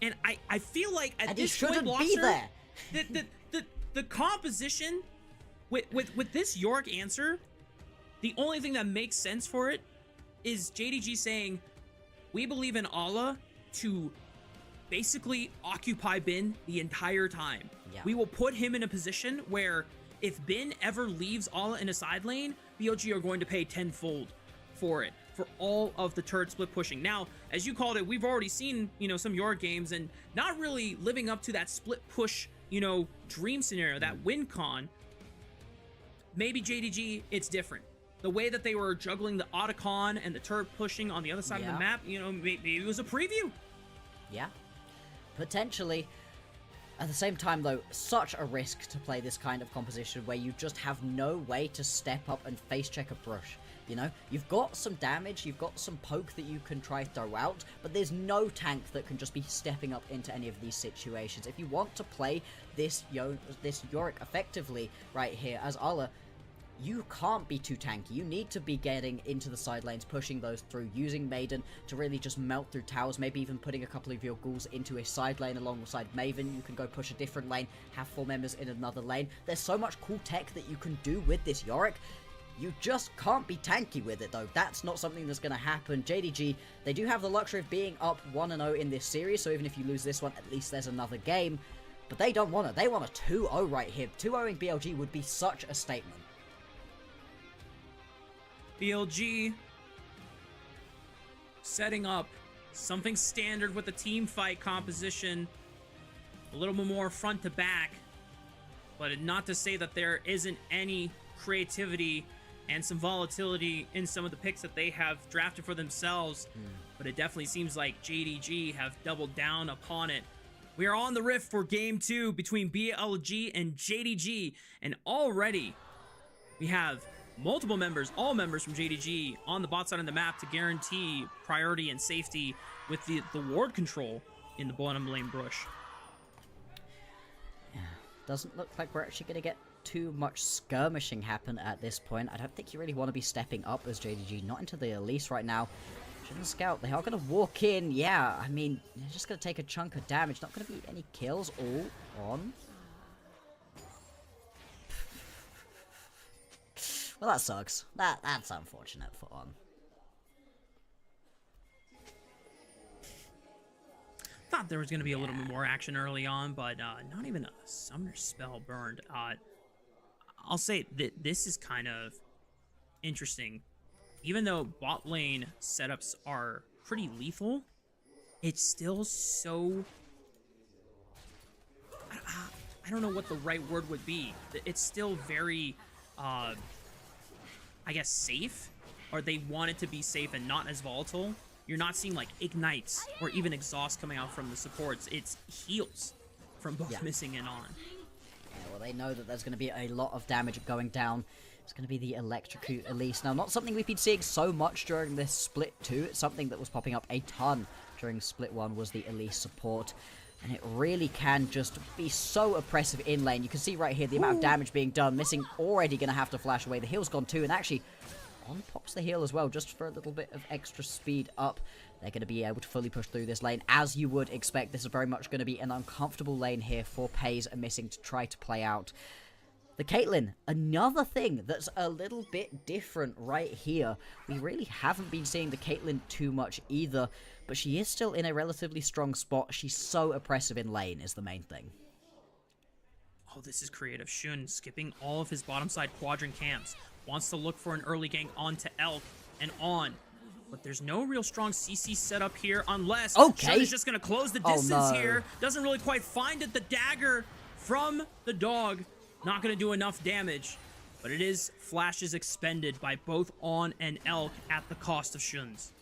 And I feel like at this point, be there. the composition with this York answer, the only thing that makes sense for it is JDG saying, we believe in Allah to basically occupy Bin the entire time. Yeah. We will put him in a position where if Bin ever leaves Allah in a side lane, BLG are going to pay tenfold for it, for all of the turret split pushing. Now, as you called it, we've already seen, you know, some York games and not really living up to that split push, you know, dream scenario, that win con. Maybe JDG, it's different. The way that they were juggling the Otacon and the turret pushing on the other side of the map, you know, maybe it was a preview. Yeah, potentially. At the same time, though, such a risk to play this kind of composition where you just have no way to step up and face check a brush. You know, you've got some damage, you've got some poke that you can try throw out, but there's no tank that can just be stepping up into any of these situations. If you want to play this Yorick effectively right here as Allah, you can't be too tanky. You need to be getting into the side lanes, pushing those through, using Maiden to really just melt through towers, maybe even putting a couple of your ghouls into a side lane alongside Maven. You can go push a different lane, have 4 members in another lane. There's so much cool tech that you can do with this Yorick. You just can't be tanky with it, though. That's not something that's going to happen. JDG, they do have the luxury of being up 1-0 in this series, so even if you lose this one, at least there's another game. But they don't want it. They want a 2-0 right here. 2-0ing BLG would be such a statement. BLG setting up something standard with the team fight composition, a little bit more front to back, but not to say that there isn't any creativity and some volatility in some of the picks that they have drafted for themselves, but it definitely seems like JDG have doubled down upon it. We are on the rift for game 2 between BLG and JDG, and already we have multiple members, all members from JDG on the bot side of the map to guarantee priority and safety with the ward control in the bottom lane brush. Yeah, doesn't look like we're actually going to get too much skirmishing happen at this point. I don't think you really want to be stepping up as JDG, not into the Elise right now. Shouldn't scout, they are going to walk in, yeah, I mean, they're just going to take a chunk of damage, not going to be any kills all on. Well, that sucks. That's unfortunate for On. Thought there was going to be a little bit more action early on, but not even a summoner spell burned. I'll say that this is kind of interesting. Even though bot lane setups are pretty lethal, it's still so... I don't know what the right word would be. It's still very... I guess safe, or they want it to be safe and not as volatile. You're not seeing like ignites or even exhaust coming out from the supports. It's heals from both missing and On. Yeah, well, they know that there's going to be a lot of damage going down. It's going to be the Electrocute Elise. Now, not something we've been seeing so much during this Split 2. It's something that was popping up a ton during Split 1 was the Elise support. And it really can just be so oppressive in lane. You can see right here the amount of damage being done. Missing already going to have to flash away. The heal's gone too. And actually, On pops the heal as well, just for a little bit of extra speed up. they're going to be able to fully push through this lane. As you would expect, this is very much going to be an uncomfortable lane here for FaZe and Missing to try to play out. The Caitlyn, another thing that's a little bit different right here. We really haven't been seeing the Caitlyn too much either, but she is still in a relatively strong spot. She's so oppressive in lane is the main thing. Oh, this is creative. Shun skipping all of his bottom side quadrant camps. Wants to look for an early gank onto Elk and on. But there's no real strong CC setup here unless Shun is just going to close the distance here. Doesn't really quite find it. The dagger from the dog. Not going to do enough damage. But it is flashes expended by both On and Elk at the cost of Shun's.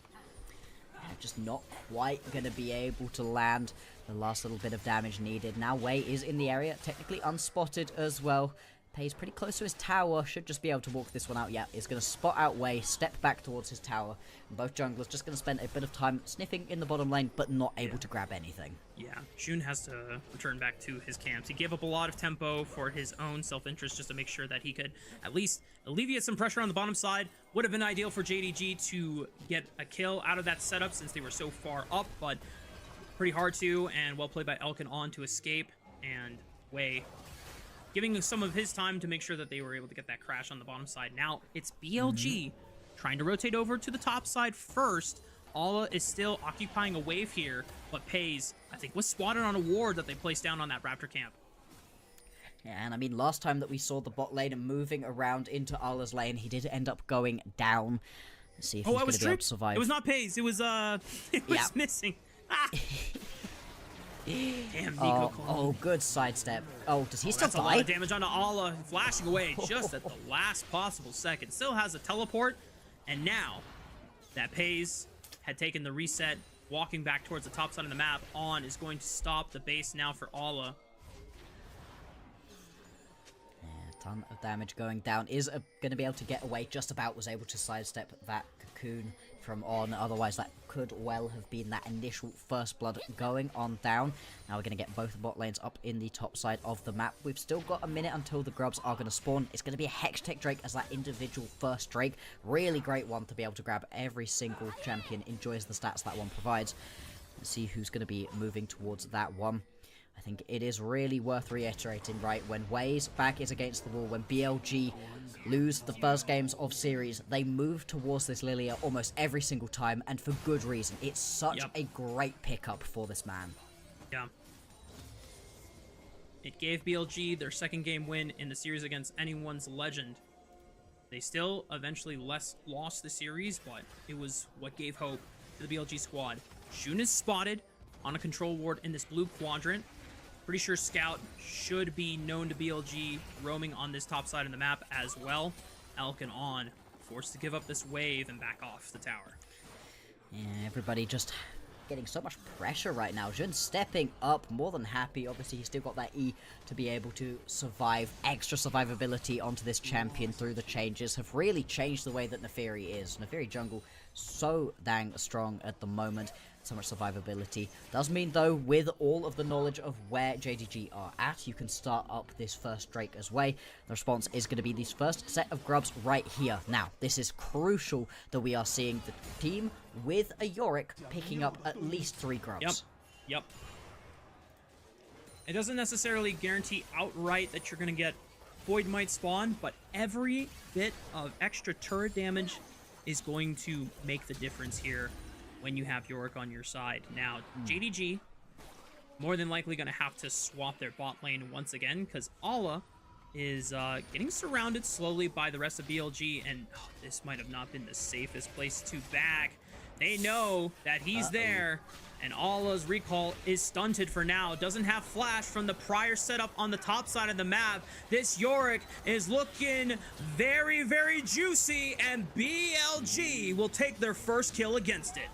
Just not quite going to be able to land the last little bit of damage needed. Now Wei is in the area, technically unspotted as well. Pays pretty close to his tower, should just be able to walk this one out. Yeah, he's going to spot out Wei, step back towards his tower. And both junglers just going to spend a bit of time sniffing in the bottom lane, but not able to grab anything. Yeah, Shun has to return back to his camps. He gave up a lot of tempo for his own self-interest just to make sure that he could at least alleviate some pressure on the bottom side. Would have been ideal for JDG to get a kill out of that setup since they were so far up, but pretty hard to, and well played by Elkin On to escape, and Wei giving some of his time to make sure that they were able to get that crash on the bottom side. Now it's BLG trying to rotate over to the top side first. Ala is still occupying a wave here, but FaZe, I think, was spotted on a ward that they placed down on that Raptor camp. Yeah, and I mean, last time that we saw the bot lane and moving around into Ala's lane, he did end up going down. Let's see if he's going to be able to survive. It was not FaZe. It was Missing. Ah. Damn, Nico. Oh, good sidestep. Oh, does he still die? That's a lot of damage onto Ala, flashing away just at the last possible second. Still has a teleport, and now that FaZe had taken the reset, walking back towards the top side of the map, On is going to stop the base now for Ala. Yeah, a ton of damage going down. Is going to be able to get away, just about was able to sidestep that cocoon from On, otherwise that could well have been that initial first blood going on down. Now we're going to get both bot lanes up in the top side of the map. We've still got a minute until the grubs are going to spawn. It's going to be a Hextech Drake as that individual first Drake. Really great one to be able to grab. Every single champion enjoys the stats that one provides. Let's see who's going to be moving towards that one. I think it is really worth reiterating, right, when Wei's back is against the wall, when BLG lose the first games of series, they move towards this Lilia almost every single time, and for good reason. It's such a great pickup for this man. Yeah. It gave BLG their second game win in the series against anyone's legend. They still eventually lost the series, but it was what gave hope to the BLG squad. Shun is spotted on a control ward in this blue quadrant. Pretty sure Scout should be known to BLG roaming on this top side of the map as well. Elkin On forced to give up this wave and back off the tower. Yeah, everybody just getting so much pressure right now. Jun stepping up, more than happy. Obviously, he's still got that E to be able to survive. Extra survivability onto this champion through the changes have really changed the way that Neferi is. Neferi jungle so dang strong at the moment. So much survivability. Does mean, though, with all of the knowledge of where JDG are at, you can start up this first Drake as well. The response is going to be this first set of grubs right here. Now, this is crucial that we are seeing the team with a Yorick picking up at least 3 grubs. Yep. It doesn't necessarily guarantee outright that you're going to get Void Might spawn, but every bit of extra turret damage is going to make the difference here when you have Yorick on your side. Now, JDG more than likely going to have to swap their bot lane once again, because Ala is getting surrounded slowly by the rest of BLG, and this might have not been the safest place to back. They know that he's there, and Ala's recall is stunted for now. Doesn't have flash from the prior setup on the top side of the map. This Yorick is looking very, very juicy, and BLG will take their first kill against it.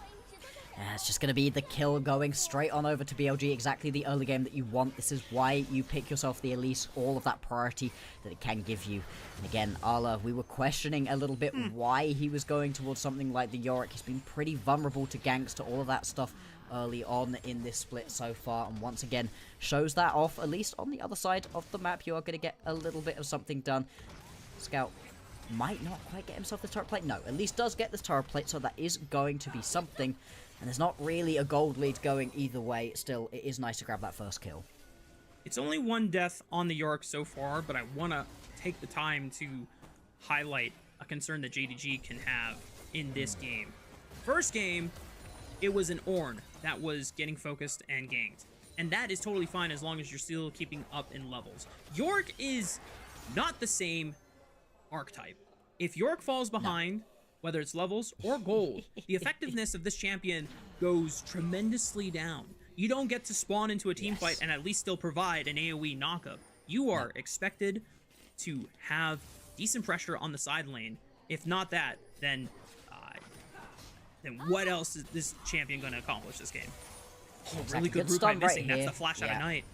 It's just going to be the kill going straight on over to BLG, exactly the early game that you want. This is why you pick yourself the Elise, all of that priority that it can give you. And again, Ala, we were questioning a little bit why he was going towards something like the Yorick. He's been pretty vulnerable to ganks, to all of that stuff early on in this split so far, and once again shows that off. At least on the other side of the map, you are going to get a little bit of something done. Scout might not quite get himself the turret plate. No, at least does get this turret plate, so that is going to be something. And there's not really a gold lead going either way. Still, it is nice to grab that first kill. It's only one death on the Yorick so far, but I want to take the time to highlight a concern that JDG can have in this game. First game, it was an Ornn that was getting focused and ganked. And that is totally fine as long as you're still keeping up in levels. Yorick is not the same archetype. If Yorick falls behind, whether it's levels or gold, the effectiveness of this champion goes tremendously down. You don't get to spawn into a team fight and at least still provide an AoE knockup. You are expected to have decent pressure on the side lane. If not that, then what else is this champion going to accomplish this game? Oh, really good root by missing. That's the flash out of Knight.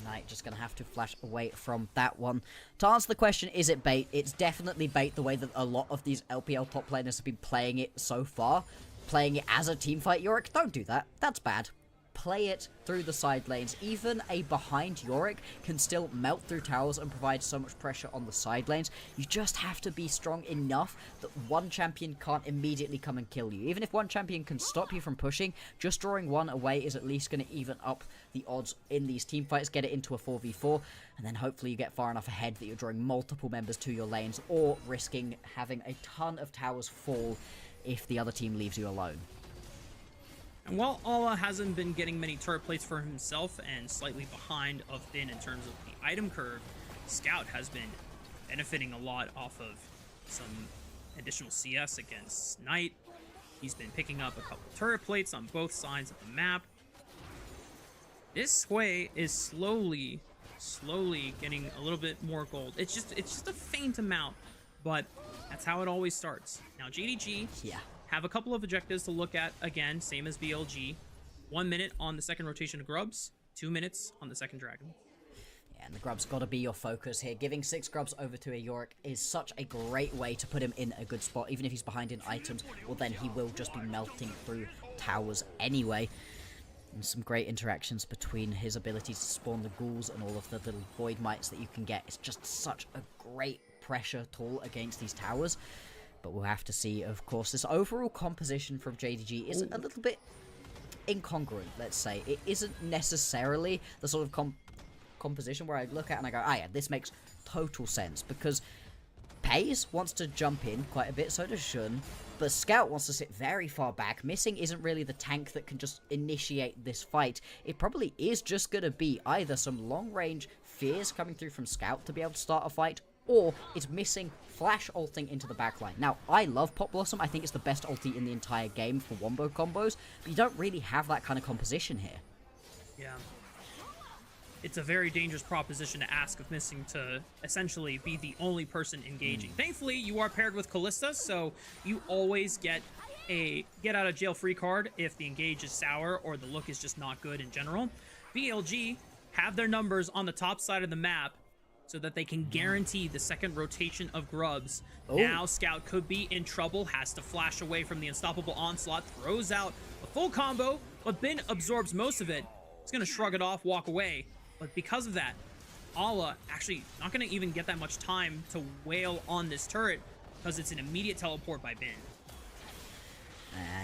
Knight just going to have to flash away from that one. To answer the question, is it bait? It's definitely bait the way that a lot of these LPL top laners have been playing it so far. Playing it as a teamfight Yorick. Don't do that. That's bad. Play it through the side lanes. Even a behind Yorick can still melt through towers and provide so much pressure on the side lanes. You just have to be strong enough that one champion can't immediately come and kill you. Even if one champion can stop you from pushing, just drawing one away is at least going to even up the odds in these team fights, get it into a 4v4, and then hopefully you get far enough ahead that you're drawing multiple members to your lanes, or risking having a ton of towers fall if the other team leaves you alone. And while Ala hasn't been getting many turret plates for himself and slightly behind of Bin in terms of the item curve, Scout has been benefiting a lot off of some additional CS against Knight. He's been picking up a couple turret plates on both sides of the map. This Sway is slowly getting a little bit more gold. It's just a faint amount, but that's how it always starts. Now JDG have a couple of objectives to look at, again, same as BLG. 1 minute on the second rotation of Grubs, 2 minutes on the second Dragon. Yeah, and the Grub's got to be your focus here. Giving 6 Grubs over to a Yorick is such a great way to put him in a good spot. Even if he's behind in items, well then he will just be melting through towers anyway. And some great interactions between his ability to spawn the ghouls and all of the little void mites that you can get. It's just such a great pressure tool against these towers. But we'll have to see, of course. This overall composition from JDG is a little bit incongruent, let's say. It isn't necessarily the sort of composition where I look at and I go, ah yeah, this makes total sense. Because Pays wants to jump in quite a bit, so does Shun. But Scout wants to sit very far back. Missing isn't really the tank that can just initiate this fight. It probably is just going to be either some long-range fears coming through from Scout to be able to start a fight, or it's missing flash ulting into the backline. Now, I love Pop Blossom. I think it's the best ulti in the entire game for wombo combos, but you don't really have that kind of composition here. Yeah. It's a very dangerous proposition to ask of Missing to essentially be the only person engaging. Thankfully, you are paired with Kalista, so you always get a get-out-of-jail-free card if the engage is sour or the look is just not good in general. BLG have their numbers on the top side of the map, so that they can guarantee the second rotation of Grubs. Oh. Now Scout could be in trouble, has to flash away from the unstoppable onslaught, throws out a full combo, but Bin absorbs most of it. He's going to shrug it off, walk away. But because of that, Ala actually not going to even get that much time to wail on this turret because it's an immediate teleport by Bin.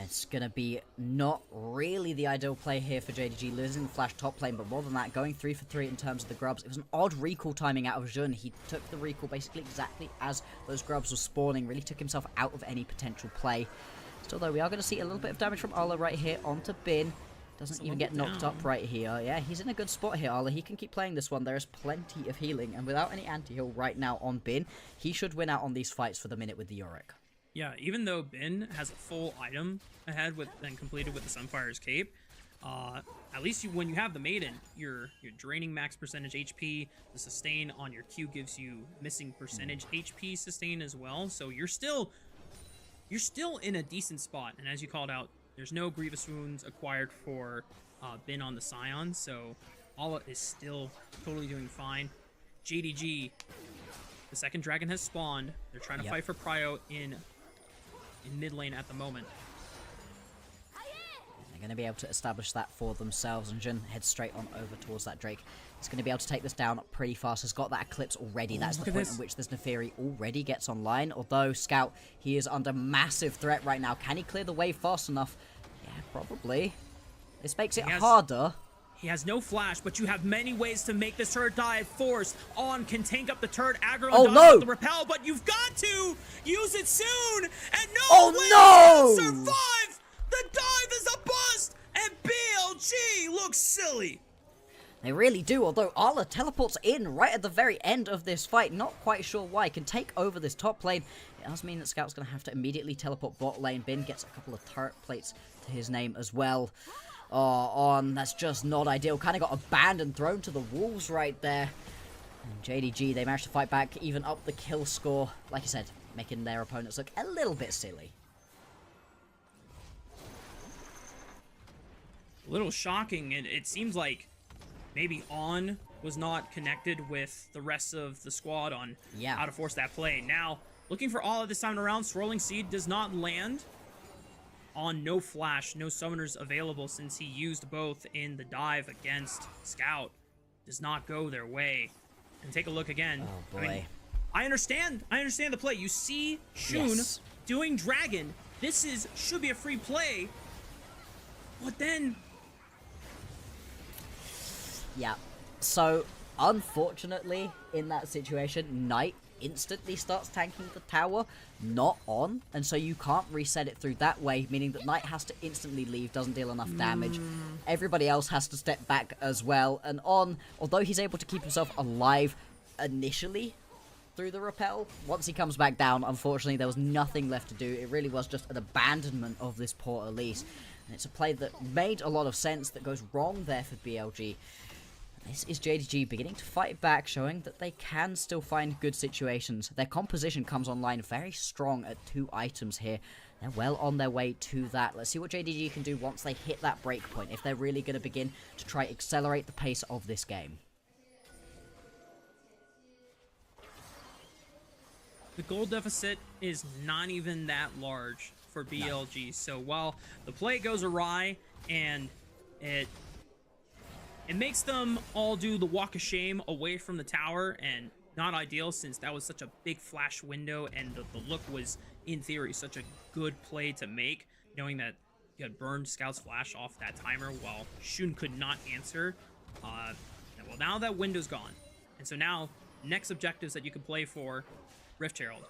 It's going to be not really the ideal play here for JDG, losing the flash top lane, but more than that, going 3 for 3 in terms of the Grubs. It was an odd recall timing out of Jun. He took the recall basically exactly as those Grubs were spawning, really took himself out of any potential play. Still though, we are going to see a little bit of damage from Ala right here onto Bin. Doesn't even get knocked up right here. Yeah, he's in a good spot here, Ala. He can keep playing this one. There is plenty of healing, and without any anti-heal right now on Bin, he should win out on these fights for the minute with the Yorick. Yeah, even though Bin has a full item ahead and completed with the Sunfire's Cape, at least when you have the Maiden, you're draining max percentage HP. The sustain on your Q gives you missing percentage HP sustain as well. So you're still in a decent spot. And as you called out, there's no grievous wounds acquired for Bin on the Scion, so Ala is still totally doing fine. JDG, the second dragon has spawned. They're trying to fight for Prio in mid lane at the moment. They're going to be able to establish that for themselves, and Jun heads straight on over towards that Drake. He's going to be able to take this down pretty fast. Has got that Eclipse already. That's the point at which this Neferi already gets online. Although Scout, he is under massive threat right now. Can he clear the wave fast enough? Yeah, Probably. This makes it He has- harder. He has no flash, but you have many ways to make this turret dive. Force on can tank up the turret. Aggro Oh, and no! with the repel, but you've got to use it soon. And no Oh, way no! to survive. The dive is a bust, and BLG looks silly. They really do, although Arla teleports in right at the very end of this fight. Not quite sure why. Can take over this top lane. It does mean that Scout's going to have to immediately teleport bot lane. Bin gets a couple of turret plates to his name as well. That's just not ideal. Kind of got abandoned, thrown to the wolves right there. And JDG, they managed to fight back, even up the kill score. Like I said, making their opponents look a little bit silly. A little shocking, and it seems like maybe On was not connected with the rest of the squad on how to force that play. Now, looking for all of this time around, Swirling Seed does not land. On no flash, no summoners available since he used both in the dive against Scout. Does not go their way. And take a look again. Oh boy. I mean, I understand the play. You see Shun doing Dragon. This should be a free play. But then... Yeah. So, unfortunately, in that situation, Knight instantly starts tanking the tower, not On, and so you can't reset it through that way, meaning that Knight has to instantly leave, doesn't deal enough damage. Everybody else has to step back as well, and On, although he's able to keep himself alive initially through the repel, once he comes back down, unfortunately, there was nothing left to do. It really was just an abandonment of this poor Elise, and it's a play that made a lot of sense that goes wrong there for BLG. This is JDG beginning to fight back, showing that they can still find good situations. Their composition comes online very strong at 2 items here. They're well on their way to that. Let's see what JDG can do once they hit that break point, if they're really going to begin to try accelerate the pace of this game. The gold deficit is not even that large for BLG. No. So while the play goes awry and it makes them all do the walk of shame away from the tower, and not ideal since that was such a big flash window and the look was, in theory, such a good play to make, knowing that you had burned Scout's flash off that timer while Shun could not answer. Well, now that window's gone. And so now, next objectives that you can play for, Rift Herald,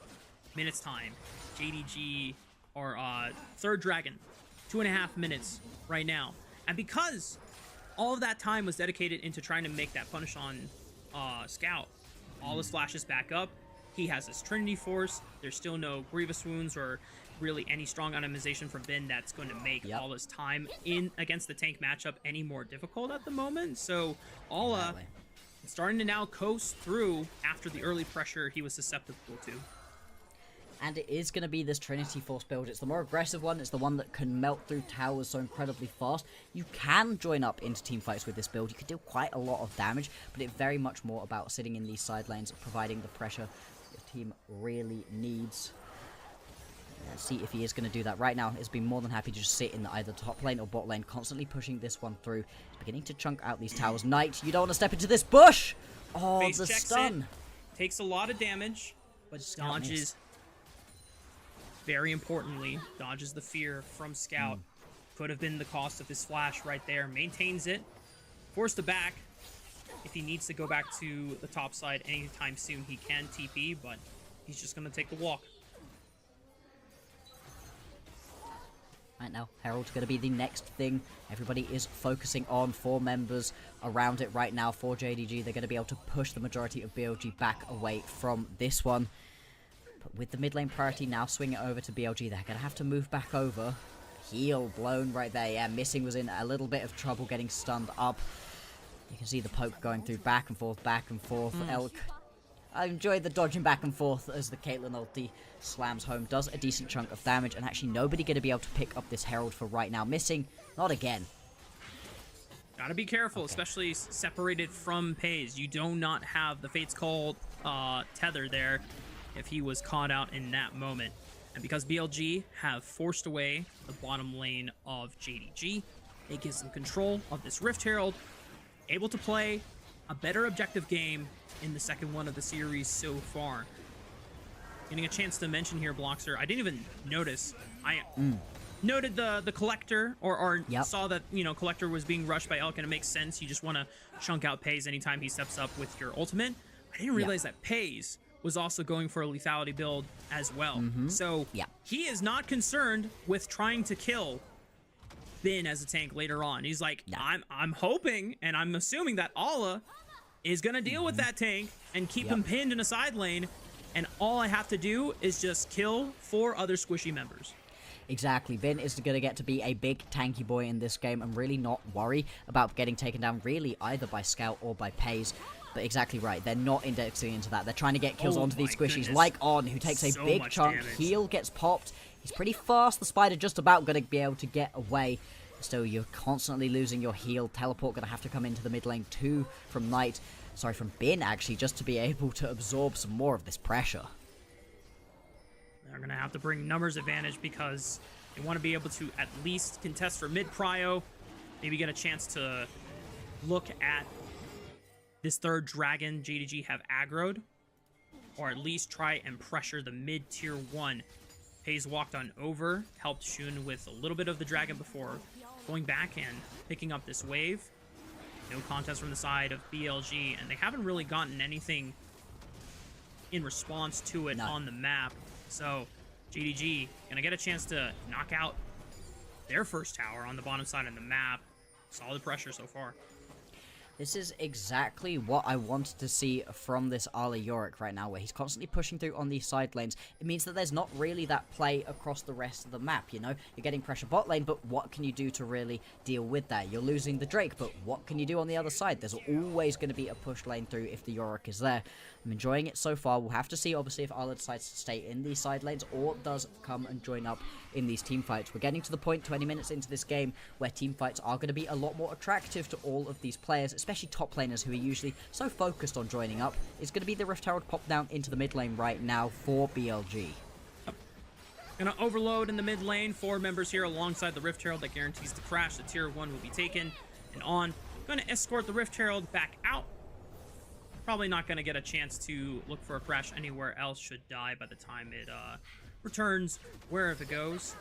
minutes time, JDG, or Third Dragon, 2.5 minutes right now. And because all of that time was dedicated into trying to make that punish on Scout, all his flashes back up. He has his Trinity Force. There's still no Grievous Wounds or really any strong itemization from Bin that's going to make all his time in against the tank matchup any more difficult at the moment. So Ala is starting to now coast through after the early pressure he was susceptible to. And it is going to be this Trinity Force build. It's the more aggressive one. It's the one that can melt through towers so incredibly fast. You can join up into teamfights with this build. You can deal quite a lot of damage, but it's very much more about sitting in these side lanes, providing the pressure your team really needs. Let's see if he is going to do that. Right now, he's been more than happy to just sit in either top lane or bot lane, constantly pushing this one through. He's beginning to chunk out these towers. Knight, you don't want to step into this bush! Oh, Face the checks stun! It. Takes a lot of damage, but dodges. Very importantly, dodges the fear from Scout. Could have been the cost of his flash right there. Maintains it. Forced to back. If he needs to go back to the top side anytime soon, he can TP, but he's just going to take the walk. Right now, Herald's going to be the next thing everybody is focusing on. 4 members around it right now for JDG. They're going to be able to push the majority of BLG back away from this one. But with the mid lane priority now, swing it over to BLG. They're going to have to move back over. Heal blown right there. Yeah, Missing was in a little bit of trouble getting stunned up. You can see the poke going through back and forth, Elk. I enjoyed the dodging back and forth as the Caitlyn ulti slams home. Does a decent chunk of damage, and actually nobody going to be able to pick up this Herald for right now. Missing, not again. Gotta be careful, especially separated from Pays. You do not have the Fate's Call tether there if he was caught out in that moment. And because BLG have forced away the bottom lane of JDG, it gives them control of this Rift Herald, able to play a better objective game in the second one of the series so far. Getting a chance to mention here, Bloxer, I didn't even notice. noted the collector, or Yep. saw that, you know, collector was being rushed by Elk, and it makes sense. You just want to chunk out Pays anytime he steps up with your ultimate. I didn't realize that Pays was also going for a lethality build as well. So he is not concerned with trying to kill Bin as a tank later on. He's like, I'm hoping and I'm assuming that Allah is gonna deal with that tank and keep him pinned in a side lane, and all I have to do is just kill 4 other squishy members. Exactly. Bin is going to get to be a big tanky boy in this game and really not worry about getting taken down really either by Scout or by Pays. But exactly right, they're not indexing into that. They're trying to get kills onto these squishies, like On, who takes a big chunk. Damage. Heal gets popped. He's pretty fast. The Spider just about going to be able to get away. Still, you're constantly losing your heal. Teleport going to have to come into the mid lane too from Knight. Sorry, from Bin, actually, just to be able to absorb some more of this pressure. They're going to have to bring numbers advantage because they want to be able to at least contest for mid-prio, maybe get a chance to look at this third dragon JDG have aggroed, or at least try and pressure the mid-tier 1. Pays walked on over, helped Shun with a little bit of the dragon before going back and picking up this wave. No contest from the side of BLG, and they haven't really gotten anything in response to it on the map. So JDG gonna get a chance to knock out their first tower on the bottom side of the map. Solid pressure so far. This is exactly what I wanted to see from this Arla Yorick right now, where he's constantly pushing through on these side lanes. It means that there's not really that play across the rest of the map, you know? You're getting pressure bot lane, but what can you do to really deal with that? You're losing the Drake, but what can you do on the other side? There's always going to be a push lane through if the Yorick is there. I'm enjoying it so far. We'll have to see, obviously, if Arla decides to stay in these side lanes or does come and join up in these team fights. We're getting to the point 20 minutes into this game where team fights are going to be a lot more attractive to all of these players, especially top laners who are usually so focused on joining up. It's going to be the Rift Herald pop down into the mid lane right now for BLG. Gonna overload in the mid lane. 4 members here alongside the Rift Herald that guarantees the crash. The tier 1 will be taken. And On gonna escort the Rift Herald back out. Probably not gonna get a chance to look for a crash anywhere else. Should die by the time it returns wherever it goes.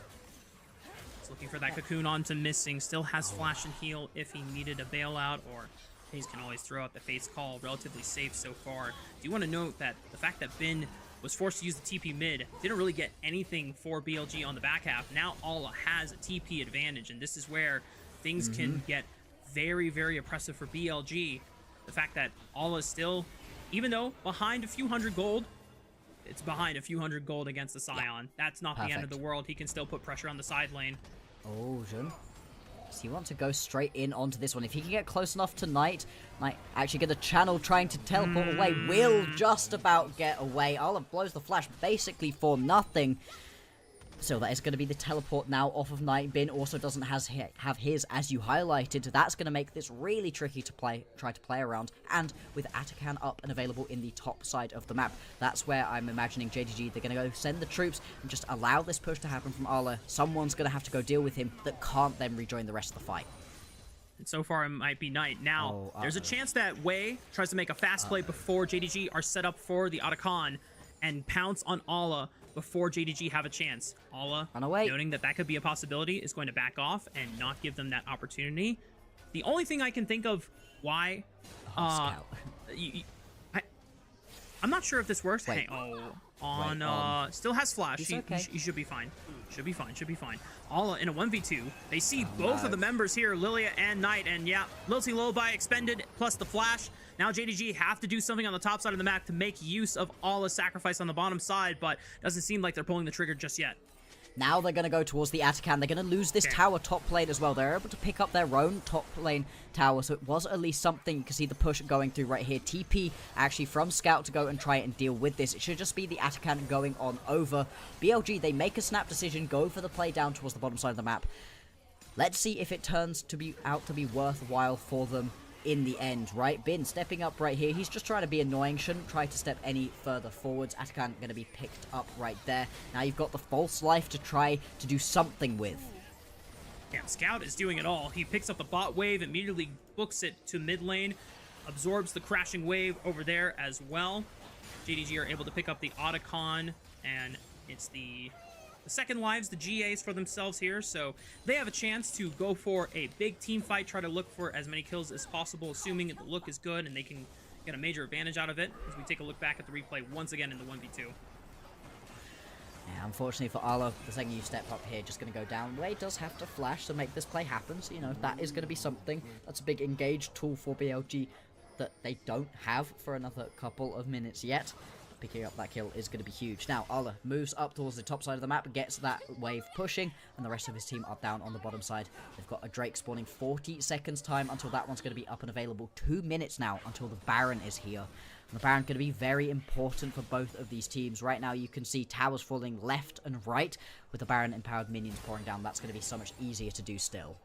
He's looking for that cocoon onto missing. Still has flash and heal if he needed a bailout, or Hayes can always throw out the Fate's Call. Relatively safe so far. Do you want to note that the fact that Bin was forced to use the TP mid didn't really get anything for BLG on the back half. Now Allah has a TP advantage, and this is where things can get very, very oppressive for BLG. The fact that Allah is still, even though behind a few hundred gold, it's behind a few hundred gold against the Scion. That's not the end of the world. He can still put pressure on the side lane. Oh, Jun. Does he want to go straight in onto this one? If he can get close enough to Knight actually get a channel trying to teleport away. Will just about get away. Olive blows the flash basically for nothing. So that is going to be the teleport now off of Knight. Bin also doesn't have his, as you highlighted. That's going to make this really tricky to try to play around. And with Atakan up and available in the top side of the map, that's where I'm imagining JDG, they're going to go send the troops and just allow this push to happen from Arla. Someone's going to have to go deal with him that can't then rejoin the rest of the fight. And so far, it might be Knight. Now, there's a chance that Wei tries to make a fast play before JDG are set up for the Atakan and pounce on Allah before JDG have a chance. Allah, noting that could be a possibility, is going to back off and not give them that opportunity. The only thing I can think of why... I'm not sure if this works. Hey, On still has flash. He should be fine. Should be fine. Allah in a 1v2. They see both of the members here, Lilia and Knight, and yeah, Lilting Lullaby expended, plus the flash. Now JDG have to do something on the top side of the map to make use of Allah's sacrifice on the bottom side, but doesn't seem like they're pulling the trigger just yet. Now they're going to go towards the Atakan. They're going to lose this tower top lane as well. They're able to pick up their own top lane tower, so it was at least something. You can see the push going through right here. TP actually from Scout to go and try and deal with this. It should just be the Atakan going on over. BLG, they make a snap decision, go for the play down towards the bottom side of the map. Let's see if it turns out to be worthwhile for them in the end, right? Bin stepping up right here. He's just trying to be annoying. Shouldn't try to step any further forwards. Atakan going to be picked up right there. Now you've got the false life to try to do something with. Yeah, Scout is doing it all. He picks up the bot wave, immediately books it to mid lane, absorbs the crashing wave over there as well. JDG are able to pick up the Otacon, and it's the the second lives, the GAs for themselves here, so they have a chance to go for a big team fight, try to look for as many kills as possible, assuming the look is good and they can get a major advantage out of it, as we take a look back at the replay once again in the 1v2. Yeah, unfortunately for Arlo, the second you step up here, just going to go down. Way does have to flash to make this play happen, so, you know, that is going to be something. That's a big engaged tool for BLG that they don't have for another couple of minutes yet. Picking up that kill is going to be huge. Now, Arlo moves up towards the top side of the map, gets that wave pushing, and the rest of his team are down on the bottom side. They've got a Drake spawning 40 seconds time until that one's going to be up and available. 2 minutes now until the Baron is here. And the Baron going to be very important for both of these teams. Right now, you can see towers falling left and right, with the Baron empowered minions pouring down. That's going to be so much easier to do still.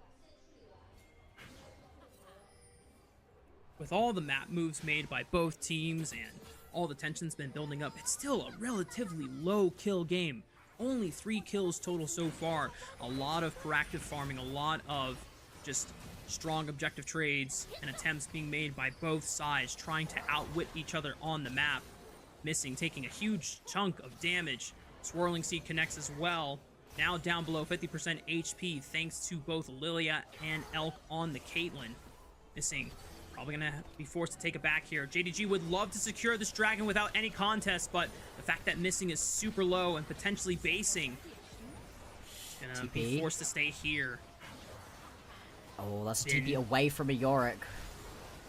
With all the map moves made by both teams and all the tension's been building up, it's still a relatively low kill game. Only 3 kills total so far. A lot of proactive farming, a lot of just strong objective trades and attempts being made by both sides, trying to outwit each other on the map. Missing, taking a huge chunk of damage. Swirling Seed connects as well. Now down below 50% HP thanks to both Lilia and Elk on the Caitlyn. Missing. Probably going to be forced to take it back here. JDG would love to secure this dragon without any contest, but the fact that Missing is super low and potentially basing, gonna be forced to stay here. Oh, that's a TP away from a Yorick.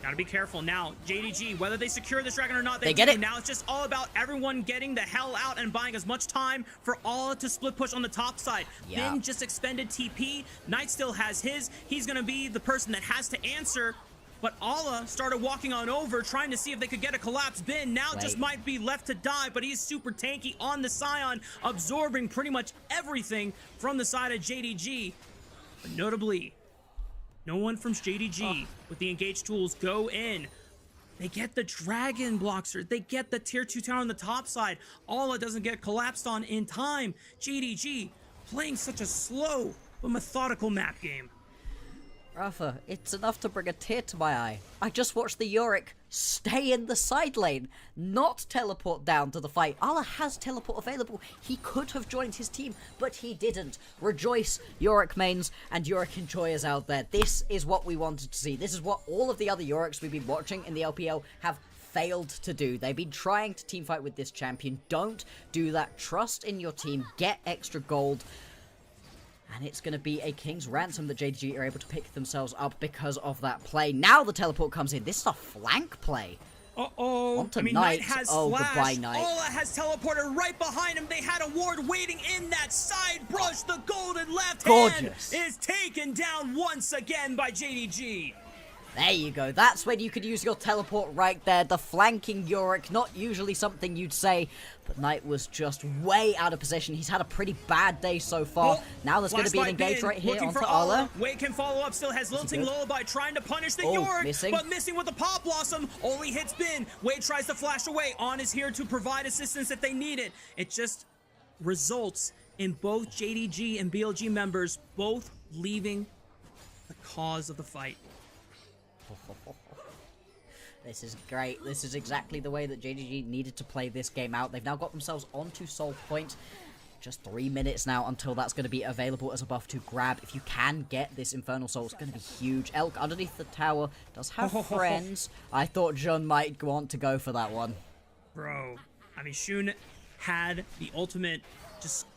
Gotta be careful. Now, JDG, whether they secure this dragon or not, they get it. Now it's just all about everyone getting the hell out and buying as much time for all to split push on the top side. Yeah. Then just expended TP. Knight still has his. He's gonna be the person that has to answer. But Ala started walking on over, trying to see if they could get a collapse bin. Now just might be left to die, but he's super tanky on the Scion, absorbing pretty much everything from the side of JDG. But notably, no one from JDG with the engaged tools go in. They get the Dragon Blockster. They get the tier 2 tower on the top side. Ala doesn't get collapsed on in time. JDG playing such a slow but methodical map game. Rafa, it's enough to bring a tear to my eye. I just watched the Yorick stay in the side lane, not teleport down to the fight. Ala has teleport available. He could have joined his team, but he didn't. Rejoice, Yorick mains and Yorick enjoyers out there. This is what we wanted to see. This is what all of the other Yoricks we've been watching in the LPL have failed to do. They've been trying to teamfight with this champion. Don't do that. Trust in your team. Get extra gold. And it's going to be a King's Ransom that JDG are able to pick themselves up because of that play. Now the teleport comes in. This is a flank play. Uh-oh. I mean, Knight has goodbye, flash. Knight. Ola has teleported right behind him. They had a ward waiting in that side brush. The golden left hand is taken down once again by JDG. There you go. That's when you could use your teleport right there. The flanking Yorick, not usually something you'd say, but Knight was just way out of position. He's had a pretty bad day so far. Now there's going to be an engage right here onto Arlo. Wade can follow up, still has Lilting Lullaby trying to punish the Yorick, but missing with the Pop Blossom. Only hits Bin. Wade tries to flash away. On is here to provide assistance if they need it. It just results in both JDG and BLG members both leaving the cause of the fight. This is great. This is exactly the way that JDG needed to play this game out. They've now got themselves onto Soul Point. Just 3 minutes now until that's going to be available as a buff to grab. If you can get this Infernal Soul, it's going to be huge. Elk underneath the tower does have friends. I thought Jun might want to go for that one. Bro, I mean, Shun had the ultimate just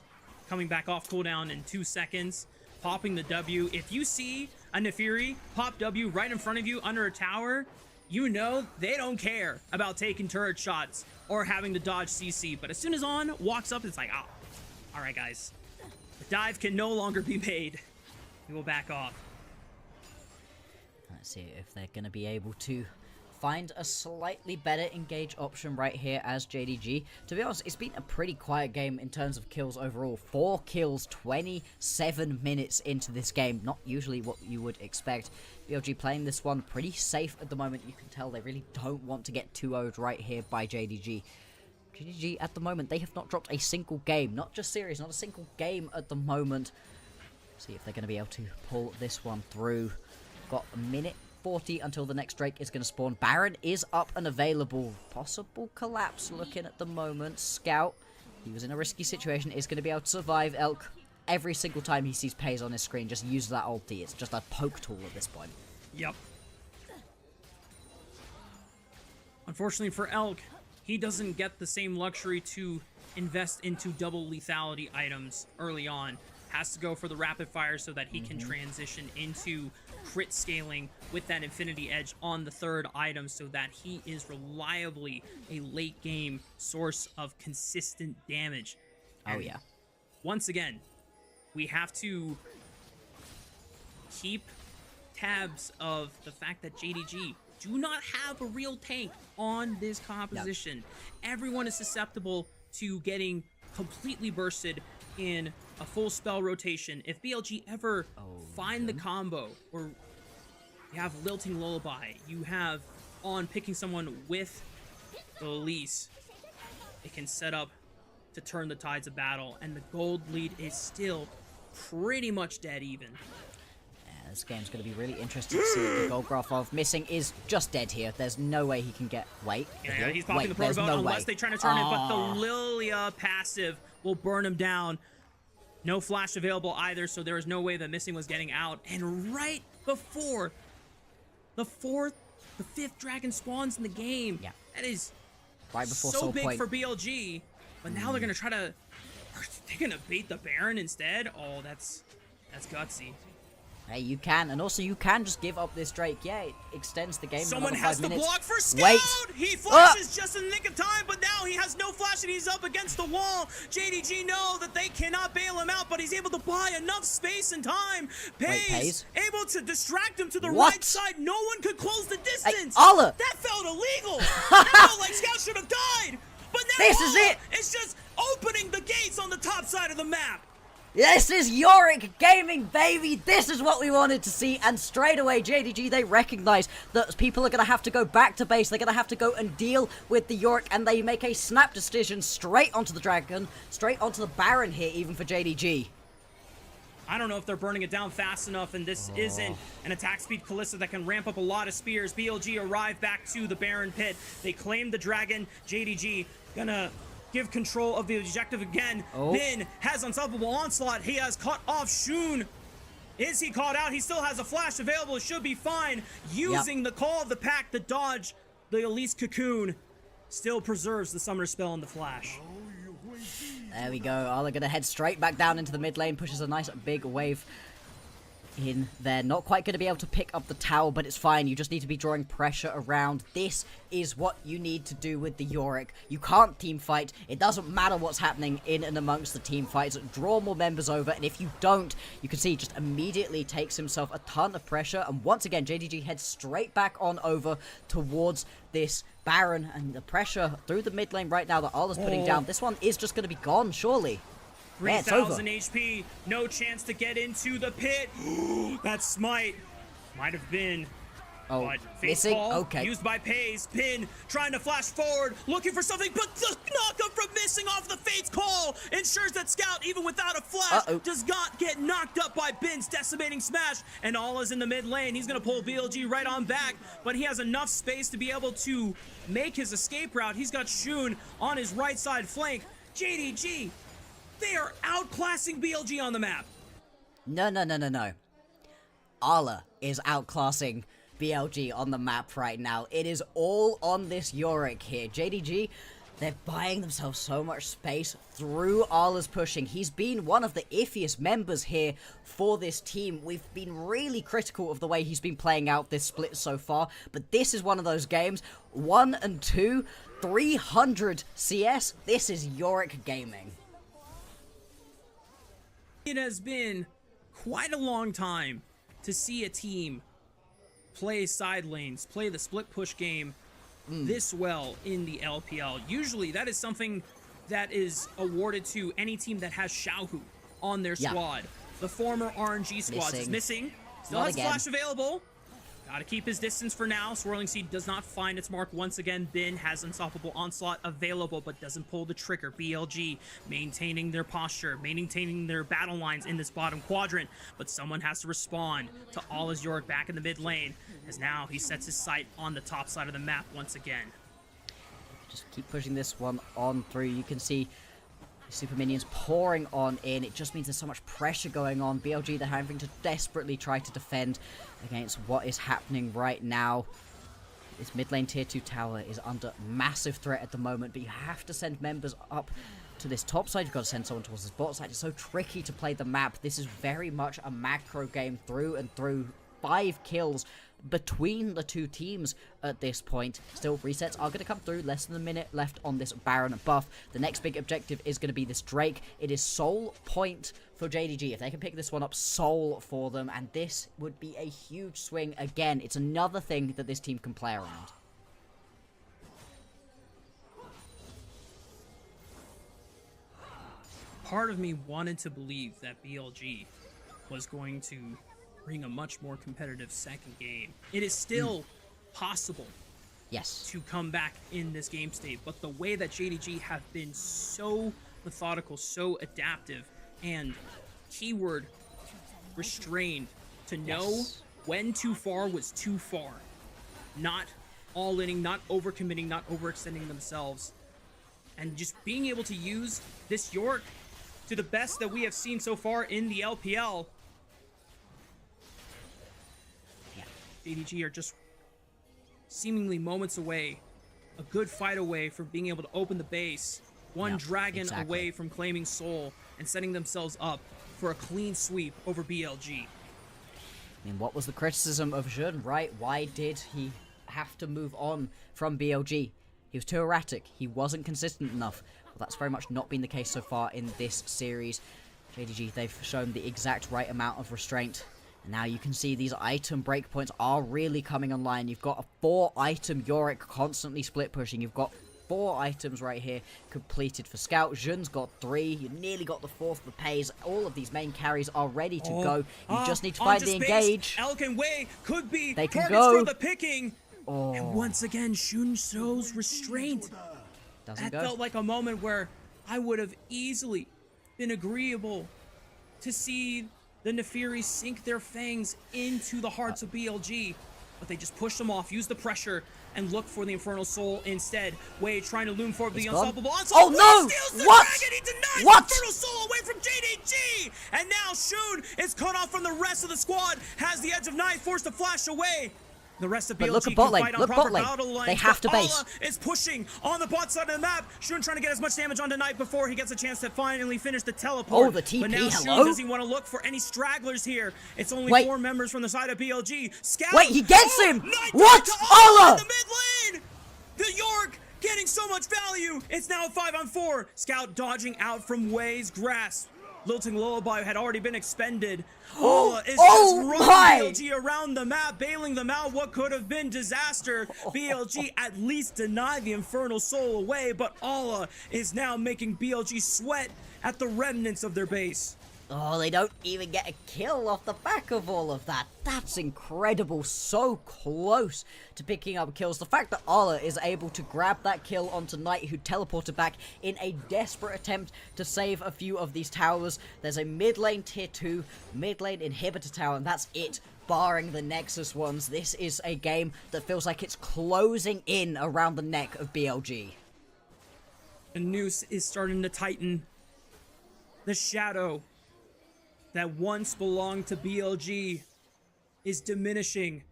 coming back off cooldown in 2 seconds. Popping the W. If you see a Nefiri pop W right in front of you under a tower, you know they don't care about taking turret shots or having to dodge CC. But as soon as On walks up, it's like, oh, all right, guys. The dive can no longer be made. We will back off. Let's see if they're going to be able to find a slightly better engage option right here as JDG. To be honest, it's been a pretty quiet game in terms of kills overall. 4 kills, 27 minutes into this game. Not usually what you would expect. BLG playing this one pretty safe at the moment. You can tell they really don't want to get 2-0'd right here by JDG. JDG at the moment, they have not dropped a single game. Not just series, not a single game at the moment. See if they're going to be able to pull this one through. Got a minute 40 until the next Drake is going to spawn. Baron is up and available. Possible collapse looking at the moment. Scout He was in a risky situation. Is going to be able to survive. Elk, every single time he sees Pays on his screen, just uses that ulti. It's just a poke tool at this point. Yep. Unfortunately for Elk, he doesn't get the same luxury to invest into double lethality items early on. Has to go for the rapid fire so that he can transition into crit scaling with that infinity edge on the third item so that he is reliably a late game source of consistent damage. Oh, yeah. Once again, we have to keep tabs of the fact that JDG do not have a real tank on this composition. Yep. Everyone is susceptible to getting completely bursted in a full spell rotation. If BLG ever find the combo, or you have Lilting Lullaby, you have on picking someone with the Elise, it can set up to turn the tides of battle, and the gold lead is still pretty much dead even. Yeah, this game's going to be really interesting to see what the gold graph of missing is just dead here. There's no way he can get... Wait. Yeah, he's popping the proto unless they try to turn it, but the Lilia passive will burn him down. No flash available either, so there is no way that Missing was getting out. And right before the fifth dragon spawns in the game. Yeah. That is right before so Soul big Point. for BLG. But now they're going to try to... They're going to bait the Baron instead? Oh, that's gutsy. Hey, you can, and also you can just give up this Drake. Yeah, it extends the game. Someone has 5 to minutes. Block for Scout! Wait. He flashes just in the nick of time, but now he has no flash and he's up against the wall. JDG know that they cannot bail him out, but he's able to buy enough space and time. Pays able to distract him to the right side. No one could close the distance. Hey, Ala! That felt illegal. That felt like Scout should have died. But now this is it. It's just opening the gates on the top side of the map. This is Yorick Gaming, baby! This is what we wanted to see, and straight away, JDG, they recognize that people are going to have to go back to base, they're going to have to go and deal with the Yorick, and they make a snap decision straight onto the Dragon, straight onto the Baron here, even for JDG. I don't know if they're burning it down fast enough, and this isn't an attack speed Kalista that can ramp up a lot of spears. BLG arrive back to the Baron pit. They claim the Dragon. JDG gonna give control of the objective again. Bin has unstoppable onslaught. He has cut off Shun. Is he caught out? He still has a flash available. It should be fine. Using the call of the pack, the dodge, the Elise Cocoon still preserves the summoner spell and the flash. There we go. Arla gonna head straight back down into the mid lane. Pushes a nice big wave in there. Not quite going to be able to pick up the tower, but it's fine. You just need to be drawing pressure around. This is what you need to do with the Yorick. You can't team fight. It doesn't matter what's happening in and amongst the team fights. Draw more members over, and if you don't, you can see he just immediately takes himself a ton of pressure, and once again, JDG heads straight back on over towards this Baron, and the pressure through the mid lane right now that Arla's putting down. This one is just going to be gone, surely. 3,000 HP, no chance to get into the pit. That smite might have been. But face call used by Pays. Pin trying to flash forward, looking for something, but the knockup from Missing off the Fate's call ensures that Scout, even without a flash, does not get knocked up by Bin's decimating smash. And Ala's in the mid lane. He's going to pull BLG right on back, but he has enough space to be able to make his escape route. He's got Shun on his right side flank. JDG, they are outclassing BLG on the map. No. Arla is outclassing BLG on the map right now. It is all on this Yorick here. JDG, they're buying themselves so much space through Arla's pushing. He's been one of the iffiest members here for this team. We've been really critical of the way he's been playing out this split so far, but this is one of those games. 1 and 2, 300 CS. This is Yorick Gaming. It has been quite a long time to see a team play side lanes, play the split push game this well in the LPL. Usually that is something that is awarded to any team that has Xiaohu on their squad. The former RNG squad is missing. Still has flash available. Gotta keep his distance for now. Swirling Seed does not find its mark once again. Bin has unstoppable onslaught available, but doesn't pull the trigger. BLG maintaining their posture, maintaining their battle lines in this bottom quadrant, but someone has to respond to Ala's Yorick back in the mid lane, as now he sets his sight on the top side of the map once again. Just keep pushing this one on through. You can see Super minions pouring on in. It just means there's so much pressure going on. BLG, they're having to desperately try to defend against what is happening right now. This mid lane tier 2 tower is under massive threat at the moment, but you have to send members up to this top side. You've got to send someone towards this bot side. It's so tricky to play the map. This is very much a macro game through and through. 5 kills between the two teams at this point. Still, resets are going to come through. Less than a minute left on this Baron buff. The next big objective is going to be this Drake. It is soul point for JDG. If they can pick this one up, soul for them. And this would be a huge swing. Again, it's another thing that this team can play around. Part of me wanted to believe that BLG was going to bring a much more competitive second game. It is still possible, yes, to come back in this game state, but the way that JDG have been so methodical, so adaptive, and keyword restrained to know when too far was too far. Not all-inning, not overcommitting, not overextending themselves, and just being able to use this York to the best that we have seen so far in the LPL. JDG are just seemingly moments away, a good fight away from being able to open the base, one dragon away from claiming soul and setting themselves up for a clean sweep over BLG. I mean, what was the criticism of Jun, right? Why did he have to move on from BLG? He was too erratic. He wasn't consistent enough. Well, that's very much not been the case so far in this series. JDG, they've shown the exact right amount of restraint. And now you can see these item breakpoints are really coming online. You've got a 4-item Yorick constantly split pushing. You've got 4 items right here completed for Scout. Jun's got 3. You nearly got the 4th for Pays. All of these main carries are ready to go. You just need to find the engage. Elk and Wei could be they can targets go for the picking. And once again, Shun shows restraint. That felt like a moment where I would have easily been agreeable to see the Nefiri sink their fangs into the hearts of BLG, but they just push them off, use the pressure, and look for the Infernal Soul instead. Wei trying to loom forward the unstoppable onslaught. Oh no! Steals the What? Dragon. He denies What? the Infernal Soul away from JDG! And now Shun is cut off from the rest of the squad, has the Edge of Night, forced to flash away. The rest of BLG look at bot lane. can fight on Look proper bot lane. battle lines. They have to base. Allah is pushing on the bot side of the map. Shun trying to get as much damage on Knight before he gets a chance to finally finish the teleport. Oh, the TP, but now hello? Shun, does he want to look for any stragglers here? It's only 4 members from the side of BLG. Scout. Wait, he gets him! Knight What? Allah! in the mid lane! The York getting so much value. It's now a 5-on-4. Scout dodging out from Wei's grasp. Lilting Lullaby had already been expended. Ola is just running BLG around the map, bailing them out. What could have been disaster. BLG at least denied the Infernal Soul away, but Ola is now making BLG sweat at the remnants of their base. Oh, they don't even get a kill off the back of all of that. That's incredible. So close to picking up kills. The fact that Allah is able to grab that kill onto Knight, who teleported back in a desperate attempt to save a few of these towers. There's a mid lane tier 2, mid lane inhibitor tower, and that's it. Barring the Nexus ones, this is a game that feels like it's closing in around the neck of BLG. The noose is starting to tighten. The shadow that once belonged to BLG is diminishing,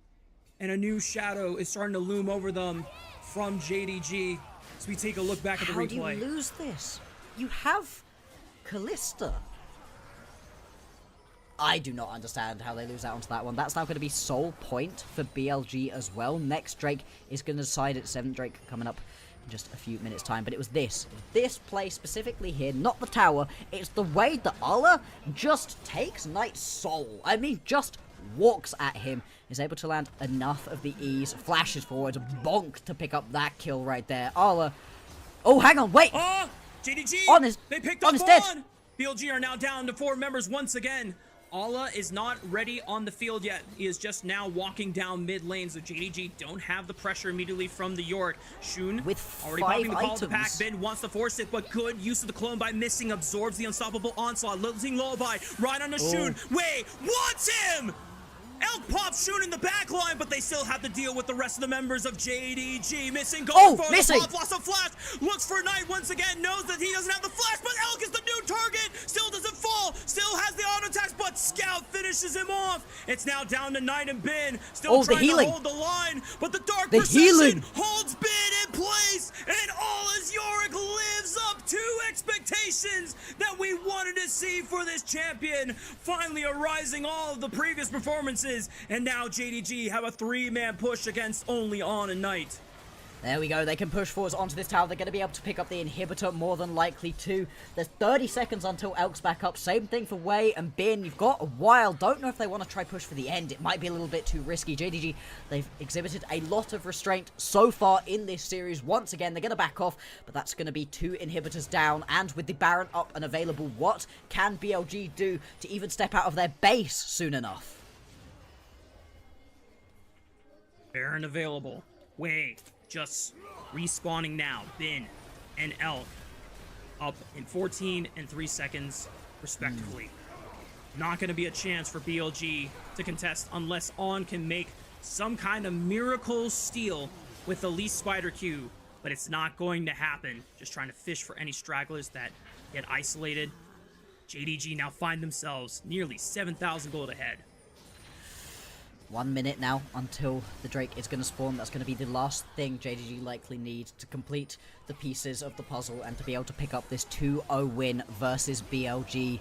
and a new shadow is starting to loom over them from JDG. So we take a look back at the replay. How do you lose this? You have Callista. I do not understand how they lose out onto that one. That's now going to be sole point for BLG as well. Next Drake is going to decide it. 7th Drake coming up in just a few minutes time, but it was this play specifically here, not the tower. It's the way that Allah just takes Knight's soul. I mean, just walks at him, is able to land enough of the E's, flashes forward, bonk to pick up that kill right there. Allah, oh, hang on, wait! JDG, they picked up dead. one! BLG are now down to 4 members once again. Allah is not ready on the field yet. He is just now walking down mid lane, so JDG don't have the pressure immediately from the York. Shun, with already 5 popping the call items. to pack. Bin wants to force it, but good use of the clone by missing. Absorbs the unstoppable onslaught. Lilting Lullaby right onto Shun. Wei wants him! Elk pops Shun in the back line, but they still have to deal with the rest of the members of JDG. Missing, going for missing. the pop, lost a flash, looks for Knight once again, knows that he doesn't have the flash, but Elk is the new target, still doesn't fall, still has the auto attacks, but Scout finishes him off. It's now down to Knight and Bin, still trying to hold the line, but the Dark Precision holds Bin in place, and all as Yorick lives up to expectations that we wanted to see for this champion, finally arising all of the previous performances, and now JDG have a 3-man push against only On and Knight. There we go, they can push forwards onto this tower. They're going to be able to pick up the inhibitor, more than likely too. There's 30 seconds until Elk's back up. Same thing for Wei and Bin. You've got a while. Don't know if they want to try push for the end. It might be a little bit too risky. JDG, they've exhibited a lot of restraint so far in this series. Once again, they're going to back off, but that's going to be 2 inhibitors down. And with the Baron up and available, what can BLG do to even step out of their base soon enough? Baron available. Wei just respawning now. Bin and Elk up in 14 and 3 seconds respectively. Not going to be a chance for BLG to contest unless On can make some kind of miracle steal with the least spider Q, but it's not going to happen. Just trying to fish for any stragglers that get isolated. JDG now find themselves nearly 7,000 gold ahead. 1 minute now until the Drake is going to spawn. That's going to be the last thing JDG likely need to complete the pieces of the puzzle and to be able to pick up this 2-0 win versus BLG.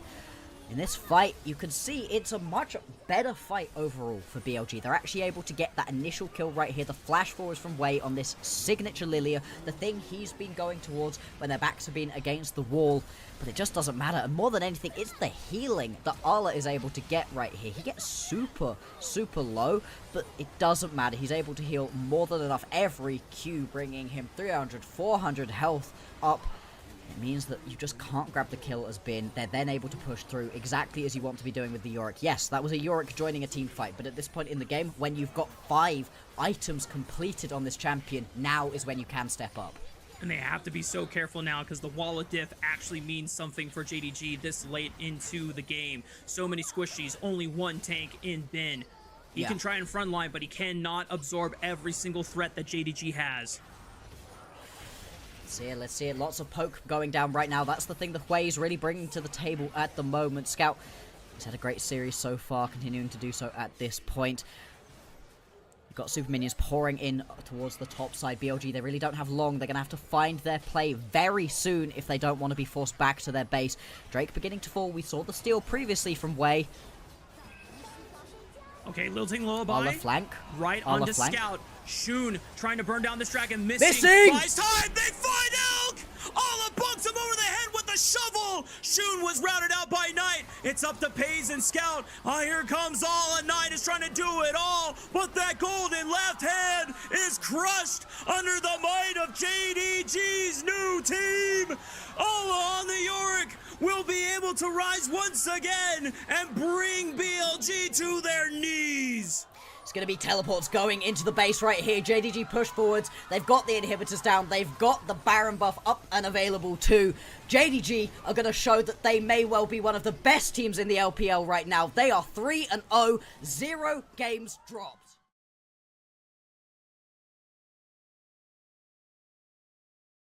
In this fight, you can see it's a much better fight overall for BLG. They're actually able to get that initial kill right here. The flash forwards from Wei on this signature Lilia, the thing he's been going towards when their backs have been against the wall. But it just doesn't matter. And more than anything, it's the healing that Arla is able to get right here. He gets super, super low, but it doesn't matter. He's able to heal more than enough every Q, bringing him 300, 400 health up. It means that you just can't grab the kill as Bin. They're then able to push through exactly as you want to be doing with the Yorick. Yes, that was a Yorick joining a team fight, but at this point in the game, when you've got 5 items completed on this champion, now is when you can step up. And they have to be so careful now because the wall of diff actually means something for JDG this late into the game. So many squishies, only 1 tank in Bin. He can try and frontline, but he cannot absorb every single threat that JDG has. Let's see it. Lots of poke going down right now. That's the thing that Hui's really bringing to the table at the moment. Scout, he's had a great series so far, continuing to do so at this point. You've got super minions pouring in towards the top side. BLG, they really don't have long. They're going to have to find their play very soon if they don't want to be forced back to their base. Drake beginning to fall. We saw the steal previously from Wei. Okay, lilting lullaby. On the flank. Right onto Scout. Shun trying to burn down this dragon. Missing! Buys time! They find Elk! Alla bunks him over the head with a shovel! Shun was routed out by Knight. It's up to Pays and Scout. Here comes Alla. Knight is trying to do it all, but that golden left hand is crushed under the might of JDG's new team. Alla on the Yorick will be able to rise once again and bring BLG to their knees. It's going to be teleports going into the base right here. JDG push forwards. They've got the inhibitors down. They've got the Baron buff up and available too. JDG are going to show that they may well be one of the best teams in the LPL right now. They are 3-0, 0 games dropped.